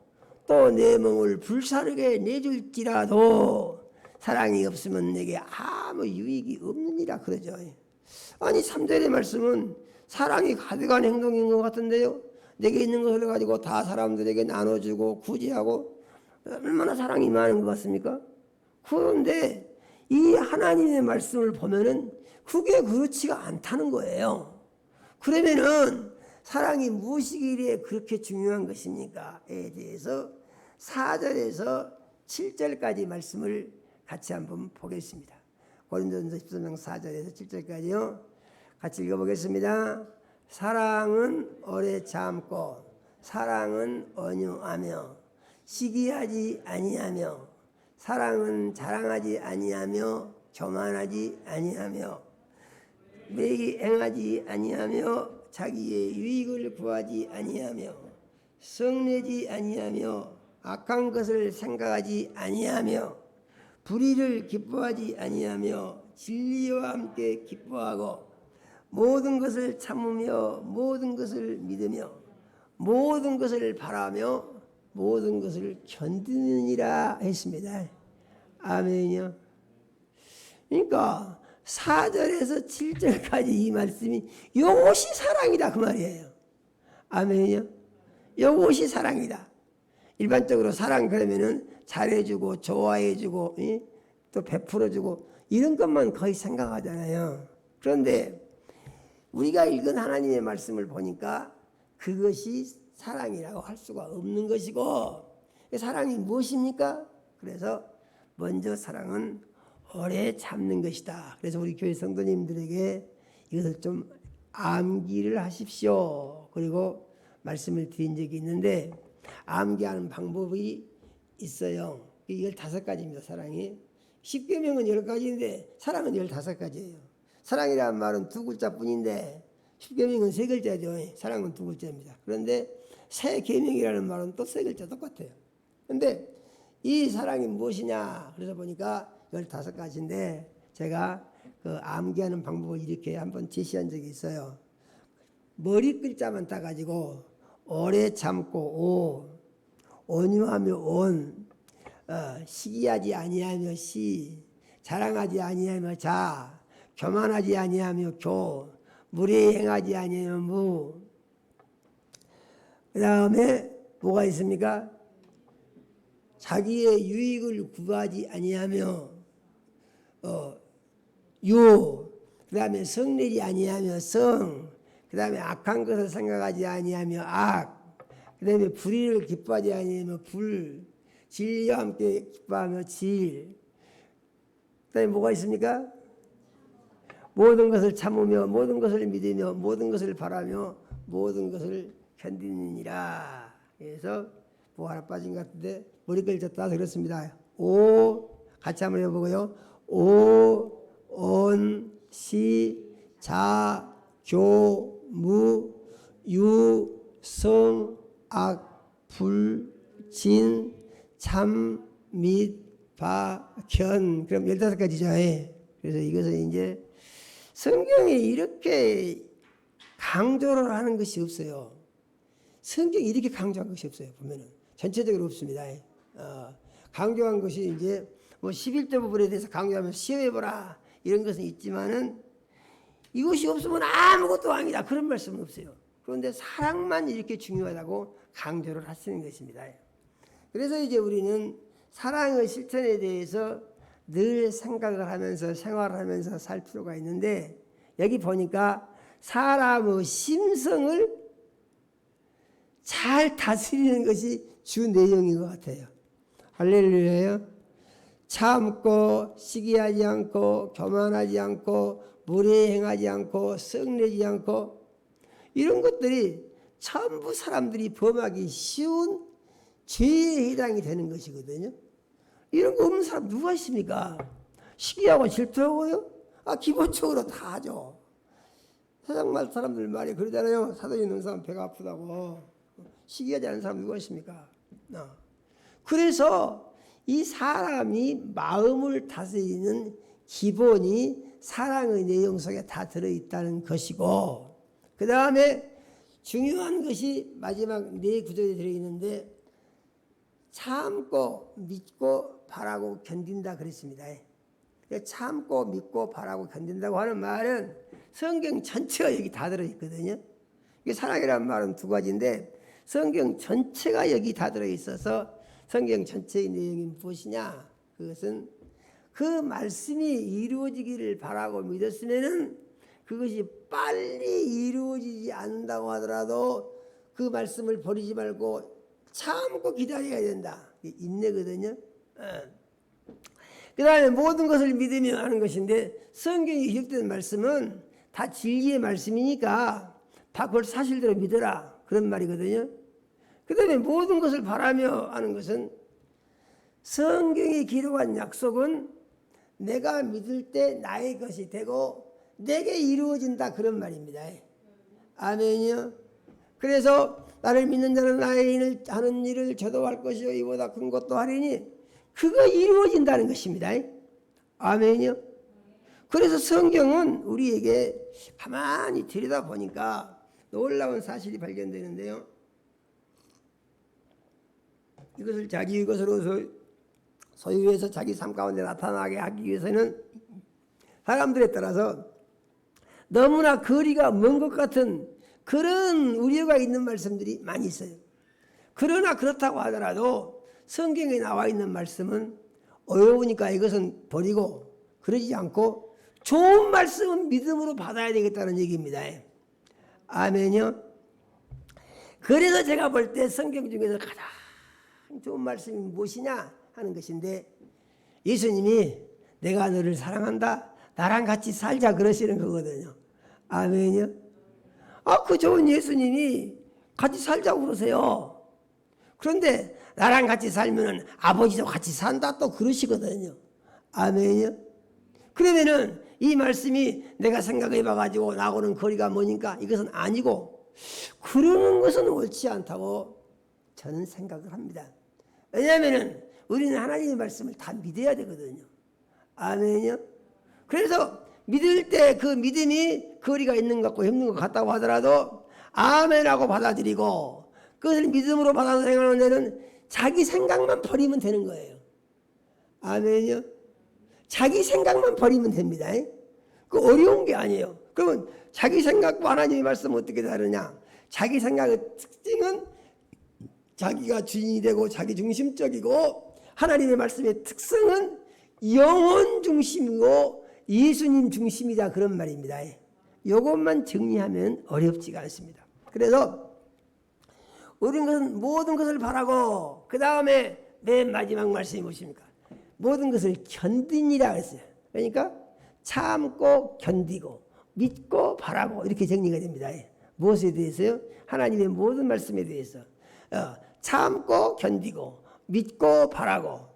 또 내 몸을 불사르게 내줄지라도 사랑이 없으면 내게 아무 유익이 없느니라 그러죠. 아니 3절의 말씀은 사랑이 가득한 행동인 것 같은데요. 내게 있는 것을 가지고 다 사람들에게 나눠주고 구제하고 얼마나 사랑이 많은 것 같습니까? 그런데 이 하나님의 말씀을 보면은 그게 그렇지가 않다는 거예요. 그러면은 사랑이 무엇이기에 그렇게 중요한 것입니까?에 대해서 4절에서 7절까지 말씀을 같이 한번 보겠습니다. 고린도전서 13장 4절에서 7절까지요. 같이 읽어보겠습니다. 사랑은 오래 참고 사랑은 온유하며 시기하지 아니하며 사랑은 자랑하지 아니하며 교만하지 아니하며 매기 행하지 아니하며 자기의 유익을 구하지 아니하며 성내지 아니하며 악한 것을 생각하지 아니하며 불의를 기뻐하지 아니하며 진리와 함께 기뻐하고 모든 것을 참으며 모든 것을 믿으며 모든 것을 바라며 모든 것을 견디느니라 했습니다. 아멘이요. 그러니까 4절에서 7절까지 이 말씀이 이것이 사랑이다 그 말이에요. 아멘이요. 이것이 사랑이다. 일반적으로 사랑 그러면은 잘해주고 좋아해주고 또 베풀어주고 이런 것만 거의 생각하잖아요. 그런데 우리가 읽은 하나님의 말씀을 보니까 그것이 사랑이라고 할 수가 없는 것이고 사랑이 무엇입니까? 그래서 먼저 사랑은 오래 참는 것이다. 그래서 우리 교회 성도님들에게 이것을 좀 암기를 하십시오. 그리고 말씀을 드린 적이 있는데 암기하는 방법이 있어요. 15가지입니다. 사랑이 10계명은 10가지인데 사랑은 15가지예요. 사랑이라는 말은 2글자뿐인데 10계명은 3글자죠. 사랑은 2글자입니다. 그런데 새 계명이라는 말은 또 3글자 똑같아요. 그런데 이 사랑이 무엇이냐? 그래서 보니까 15가지인데 제가 그 암기하는 방법을 이렇게 한번 제시한 적이 있어요. 머리 글자만 따가지고 오래 참고 온유하며 온, 시기하지 아니하며 시, 자랑하지 아니하며 자, 교만하지 아니하며 교, 무례히 행하지 아니하며 무. 그 다음에 뭐가 있습니까? 자기의 유익을 구하지 아니하며 유, 그 다음에 성내지 아니하며 성, 그 다음에 악한 것을 생각하지 아니하며 악, 그 다음에 불의를 기뻐하지 아니하며 불, 진리와 함께 기뻐하며 질. 그 다음에 뭐가 있습니까? 모든 것을 참으며 모든 것을 믿으며 모든 것을 바라며 모든 것을 견디느니라. 그래서 뭐 하나 빠진 것 같은데 머리글자 따서 그렇습니다. 오, 같이 한번 해보고요. 오, 온, 시, 자, 교, 무, 유, 성, 악, 불, 진, 참, 및, 바, 견. 그럼 15가지죠. 그래서 이것은 이제 성경에 이렇게 강조를 하는 것이 없어요. 성경이 이렇게 강조한 것이 없어요. 보면은 전체적으로 없습니다. 강조한 것이 이제 뭐 11조 부분에 대해서 강조하면 시험해보라 이런 것은 있지만은 이것이 없으면 아무것도 아니다 그런 말씀은 없어요. 그런데 사랑만 이렇게 중요하다고 강조를 하시는 것입니다. 그래서 이제 우리는 사랑의 실천에 대해서 늘 생각을 하면서 생활을 하면서 살 필요가 있는데 여기 보니까 사람의 심성을 잘 다스리는 것이 주 내용인 것 같아요. 할렐루야요. 참고 시기하지 않고 교만하지 않고 무례행하지 않고 썩내지 않고 이런 것들이 전부 사람들이 범하기 쉬운 죄에 해당이 되는 것이거든요. 이런 거 없는 사람 누가 있습니까? 시기하고 질투하고요? 기본적으로 다 하죠. 세상 말 사람들 말이 그러잖아요. 사돈 있는 사람 배가 아프다고. 시기하지 않은 사람 누가 있습니까? 그래서 이 사람이 마음을 다스리는 기본이 사랑의 내용 속에 다 들어있다는 것이고 그 다음에 중요한 것이 마지막 네 구절에 들어있는데 참고 믿고 바라고 견딘다 그랬습니다. 참고 믿고 바라고 견딘다고 하는 말은 성경 전체가 여기 다 들어있거든요. 이게 사랑이라는 말은 두 가지인데 성경 전체가 여기 다 들어있어서 성경 전체의 내용이 무엇이냐? 그것은 그 말씀이 이루어지기를 바라고 믿었으면은 그것이 빨리 이루어지지 않는다고 하더라도 그 말씀을 버리지 말고 참고 기다려야 된다. 인내거든요. 그 다음에 모든 것을 믿으며 하는 것인데 성경에 기록된 말씀은 다 진리의 말씀이니까 다 그걸 사실대로 믿어라 그런 말이거든요. 그 다음에 모든 것을 바라며 하는 것은 성경에 기록한 약속은 내가 믿을 때 나의 것이 되고 내게 이루어진다 그런 말입니다. 아멘이요. 그래서 나를 믿는 자는 나의 일을 하는 일을 저도 할 것이요 이보다 큰 것도 하리니 그거 이루어진다는 것입니다. 아멘이요. 그래서 성경은 우리에게 가만히 들여다보니까 놀라운 사실이 발견되는데요. 이것을 자기 것으로 소유해서 자기 삶 가운데 나타나게 하기 위해서는 사람들에 따라서 너무나 거리가 먼 것 같은 그런 우려가 있는 말씀들이 많이 있어요. 그러나 그렇다고 하더라도 성경에 나와 있는 말씀은 어려우니까 이것은 버리고 그러지 않고 좋은 말씀은 믿음으로 받아야 되겠다는 얘기입니다. 아멘요. 그래서 제가 볼 때 성경 중에서 가장 좋은 말씀이 무엇이냐 하는 것인데 예수님이 내가 너를 사랑한다 나랑 같이 살자 그러시는 거거든요. 아멘요. 그 좋은 예수님이 같이 살자고 그러세요. 그런데 나랑 같이 살면은 아버지도 같이 산다 또 그러시거든요. 아멘요. 그러면은 이 말씀이 내가 생각해 봐가지고 나하고는 거리가 머니까 이것은 아니고 그러는 것은 옳지 않다고 저는 생각을 합니다. 왜냐하면은 우리는 하나님의 말씀을 다 믿어야 되거든요. 아멘요. 그래서 믿을 때 그 믿음이 거리가 있는 것 같고 없는 것 같다고 하더라도 아멘하고 받아들이고 그것을 믿음으로 받아서 생각하는 데는 자기 생각만 버리면 되는 거예요. 아멘요. 자기 생각만 버리면 됩니다. 그 어려운 게 아니에요. 그러면 자기 생각과 하나님의 말씀은 어떻게 다르냐? 자기 생각의 특징은 자기가 주인이 되고 자기 중심적이고 하나님의 말씀의 특성은 영혼 중심이고 예수님 중심이다 그런 말입니다. 이것만 정리하면 어렵지가 않습니다. 그래서 우리는 모든 것을 바라고 그 다음에 맨 마지막 말씀이 무엇입니까? 모든 것을 견디니라 했어요. 그러니까 참고 견디고 믿고 바라고 이렇게 정리가 됩니다. 무엇에 대해서요? 하나님의 모든 말씀에 대해서 참고 견디고 믿고 바라고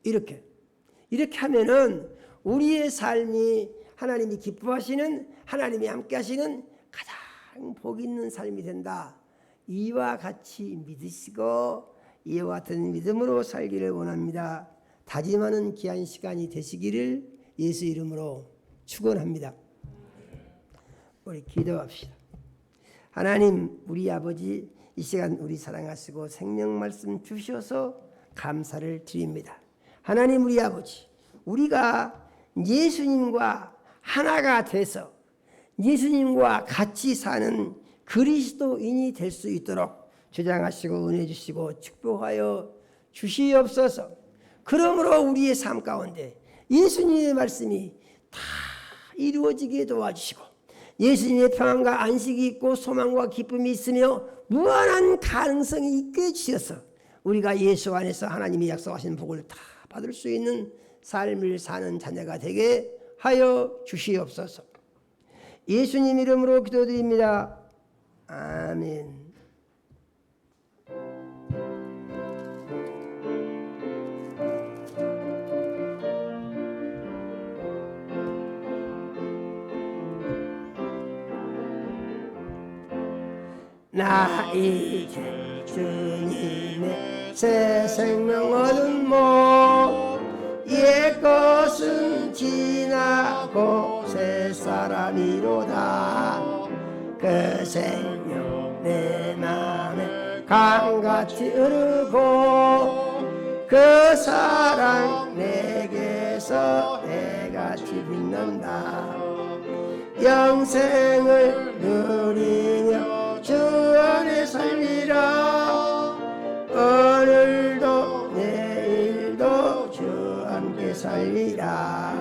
이렇게 하면은 우리의 삶이 하나님이 기뻐하시는 하나님이 함께 하시는 가장 복 있는 삶이 된다. 이와 같이 믿으시고 이와 같은 믿음으로 살기를 원합니다. 다짐하는 귀한 시간이 되시기를 예수 이름으로 축원합니다. 우리 기도합시다. 하나님 우리 아버지 이 시간 우리 사랑하시고 생명 말씀 주셔서 감사를 드립니다. 하나님 우리 아버지, 우리가 예수님과 하나가 돼서 예수님과 같이 사는 그리스도인이 될 수 있도록 주장하시고 은혜 주시고 축복하여 주시옵소서. 그러므로 우리의 삶 가운데 예수님의 말씀이 다 이루어지게 도와주시고 예수님의 평안과 안식이 있고 소망과 기쁨이 있으며 무한한 가능성이 있게 해주셔서 우리가 예수 안에서 하나님이 약속하신 복을 다 받을 수 있는 삶을 사는 자녀가 되게 하여 주시옵소서. 예수님 이름으로 기도드립니다. 아멘. 나 이제 주님의 새 생명 얻은 목 옛것은 지나고 새 사람이로다. 그 생명 내 맘에 강같이 흐르고 그 사랑 내게서 해같이 빛난다. 영생을 누리며 주 안에 살리라. 오늘도 내일도 주 함께 살리라.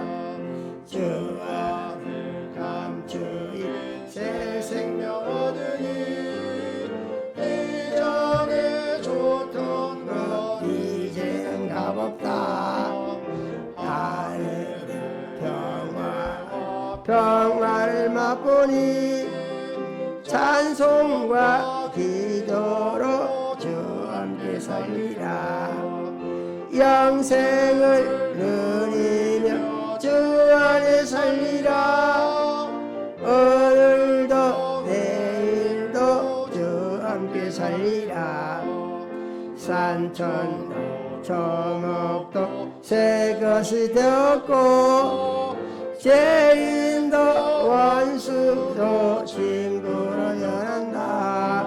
주 안을 감추이 새 생명 얻으니 이전에 좋던 것 이제는 값없다. 하늘의 평화를 맛보니 찬송과 기도로 주 함께 살리라. 영생을 누리며 주 안에 살리라. 오늘도 내일도 주 함께 살리라. 산천도 초목도 새 것이 되었고 죄인도 원수도 친구로 변한다.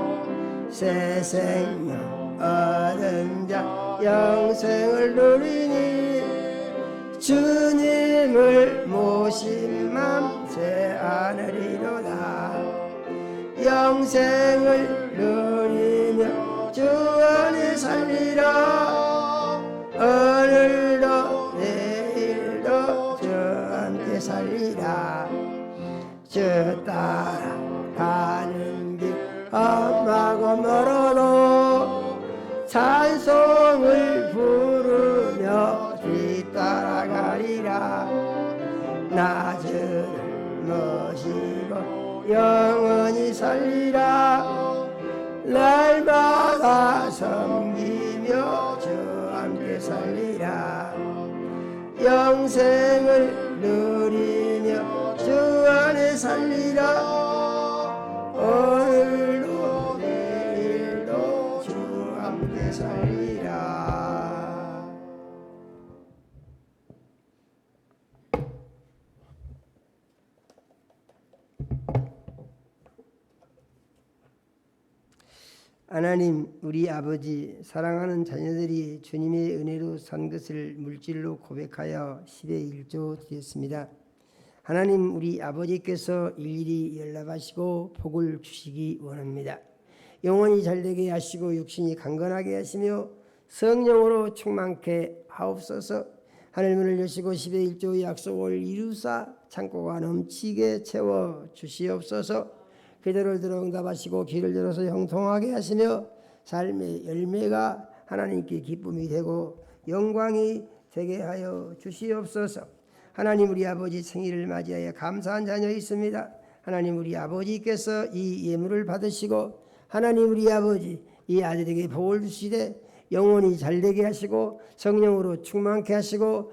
새 생명 얻은 자 영생을 누리니 주님을 모신 맘 새 하늘이로다. 영생을 누리며 주 안에 살리라. 오늘도 내일도 주 함께 살리라. 주 따라가는 길 험하고 멀어도 찬송을 부르며 뒤따라가리라. 나주를 모시고 영원히 살리라. 날마다 섬기며 주 함께 살리라. 영생을 누리며 주 안에 살리라. 오늘도 내일도 주 함께 살리라. 하나님 우리 아버지, 사랑하는 자녀들이 주님의 은혜로 산 것을 물질로 고백하여 10의 1조 드렸습니다. 하나님 우리 아버지께서 일일이 연락하시고 복을 주시기 원합니다. 영혼이 잘되게 하시고 육신이 강건하게 하시며 성령으로 충만케 하옵소서. 하늘문을 여시고 10의 1조의 약속을 이루사 창고가 넘치게 채워 주시옵소서. 기도를 들어 응답하시고 귀를 열어서 형통하게 하시며 삶의 열매가 하나님께 기쁨이 되고 영광이 되게 하여 주시옵소서. 하나님 우리 아버지 생일을 맞이하여 감사한 자녀 있습니다. 하나님 우리 아버지께서 이 예물을 받으시고 하나님 우리 아버지 이 아들에게 복을 주시되 영혼이 잘되게 하시고 성령으로 충만케 하시고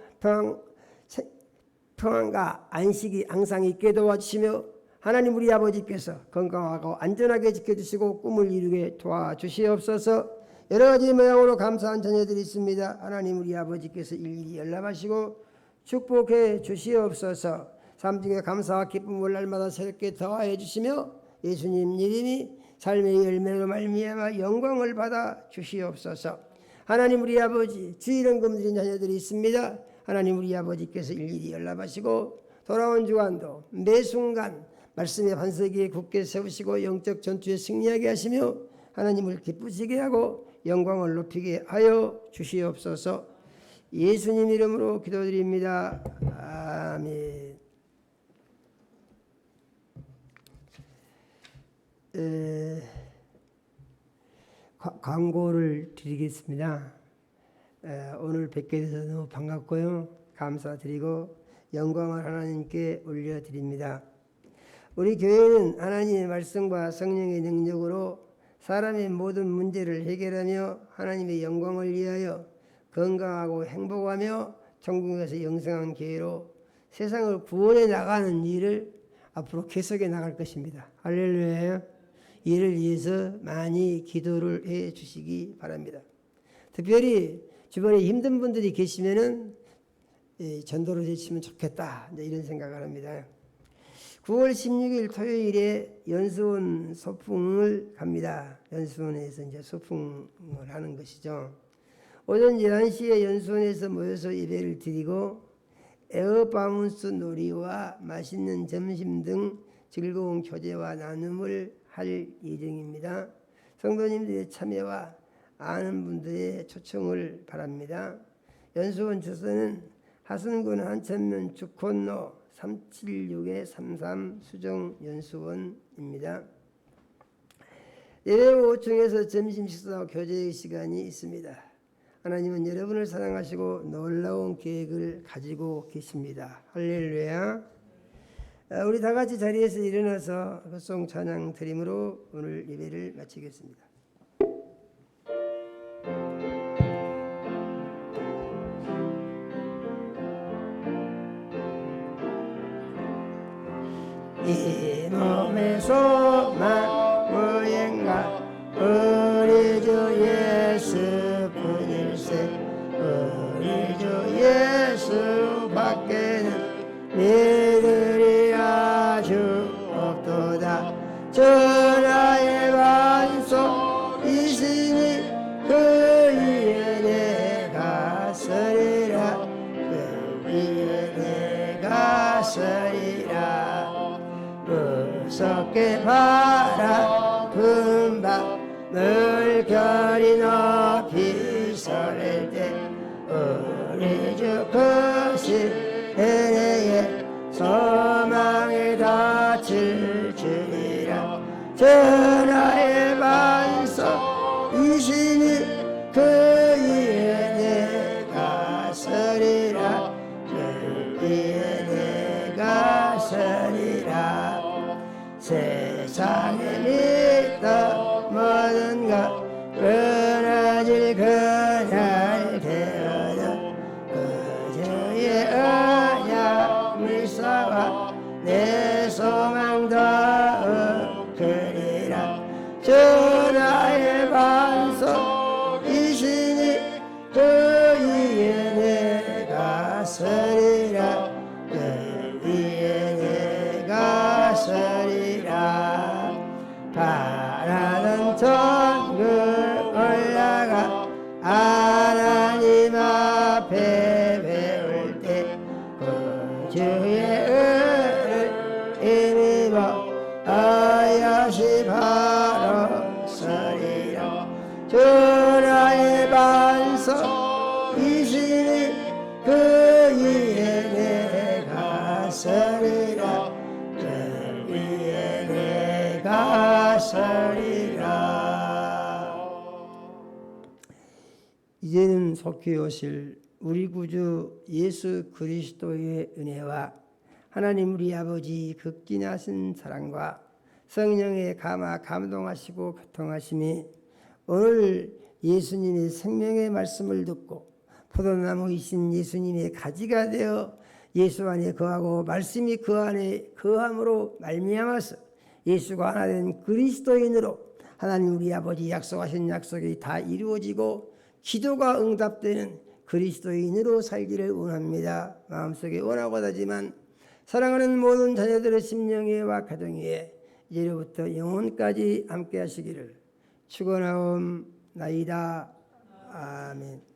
평안과 안식이 항상 있게 도와주시며 하나님 우리 아버지께서 건강하고 안전하게 지켜주시고 꿈을 이루게 도와주시옵소서. 여러 가지 모양으로 감사한 자녀들이 있습니다. 하나님 우리 아버지께서 일일이 연락하시고 축복해 주시옵소서. 삶 중에 감사와 기쁨을 날마다 새롭게 더하여 주시며 예수님 이름이 삶의 열매로 말미암아 영광을 받아 주시옵소서. 하나님 우리 아버지, 주일은 금드린 자녀들이 있습니다. 하나님 우리 아버지께서 일일이 연락하시고 돌아온 주간도 매 순간 말씀의 반석에 굳게 세우시고 영적 전투에 승리하게 하시며 하나님을 기쁘시게 하고 영광을 높이게 하여 주시옵소서. 예수님 이름으로 기도드립니다. 아멘. 광고를 드리겠습니다. 오늘 뵙게 돼서 너무 반갑고요. 감사드리고 영광을 하나님께 올려드립니다. 우리 교회는 하나님의 말씀과 성령의 능력으로 사람의 모든 문제를 해결하며 하나님의 영광을 위하여 건강하고 행복하며 천국에서 영생한 교회로 세상을 구원해 나가는 일을 앞으로 계속해 나갈 것입니다. 할렐루야. 이를 위해서 많이 기도를 해 주시기 바랍니다. 특별히 주변에 힘든 분들이 계시면은 전도를 해주시면 좋겠다, 이런 생각을 합니다. 9월 16일 토요일에 연수원 소풍을 갑니다. 연수원에서 이제 소풍을 하는 것이죠. 오전 11시에 연수원에서 모여서 예배를 드리고 에어바운스 놀이와 맛있는 점심 등 즐거운 교제와 나눔을 할 예정입니다. 성도님들의 참여와 아는 분들의 초청을 바랍니다. 연수원 주소는 하순군 한천면 주콘로 376-33 수정연수원입니다. 예배 후 5층에서 점심 식사와 교제의 시간이 있습니다. 하나님은 여러분을 사랑하시고 놀라운 계획을 가지고 계십니다. 할렐루야. 우리 다 같이 자리에서 일어나서 송 찬양 드림으로 오늘 예배를 마치겠습니다. 이 몸의 소망 무엇인가 우리 주 예수뿐일세. 우리 주 예수 밖에는 믿으리 아주 없도다. 전하의 반석이시니 그 위에 내가 서리라. 그 위에 내가 서리라. 무섭게 바라본 밤 물결이 높이 솟을 때 우리 주 크신 은혜에 소망에 닿을 주리라. 전하의 반석이시니 그 위에 내가 서리라. 그 위에 내가 서리라. 세상에 믿다 모든 것 끊어질 그날 되어도 그 주의 언약 밀사와 내 소망 더욱 크리라. 전하의 반석이시니 그 위에 내가 서리라. 그 위에 내가 서리라. 바라는 천국 올라가 하나님 앞에 배울 때 그 주의 은혜를 힘입어 아야시 바로 서리라. 전하의 반석이시니 그 위에 내가 서리라. 그 위에 내가 서리라. 이제는 속히 오실 우리 구주 예수 그리스도의 은혜와 하나님 우리 아버지 극진하신 사랑과 성령의 감화 감동하시고 교통하심이 오늘 예수님의 생명의 말씀을 듣고 포도나무이신 예수님의 가지가 되어 예수 안에 거하고 말씀이 그 안에 거함으로 말미암아서 예수가 하나 된 그리스도인으로 하나님 우리 아버지 약속하신 약속이 다 이루어지고 기도가 응답되는 그리스도인으로 살기를 원합니다. 마음속에 원하고 하지만 사랑하는 모든 자녀들의 심령 위에와 가정 위에 이제로부터 영원까지 함께 하시기를 축원하옵나이다. 아멘.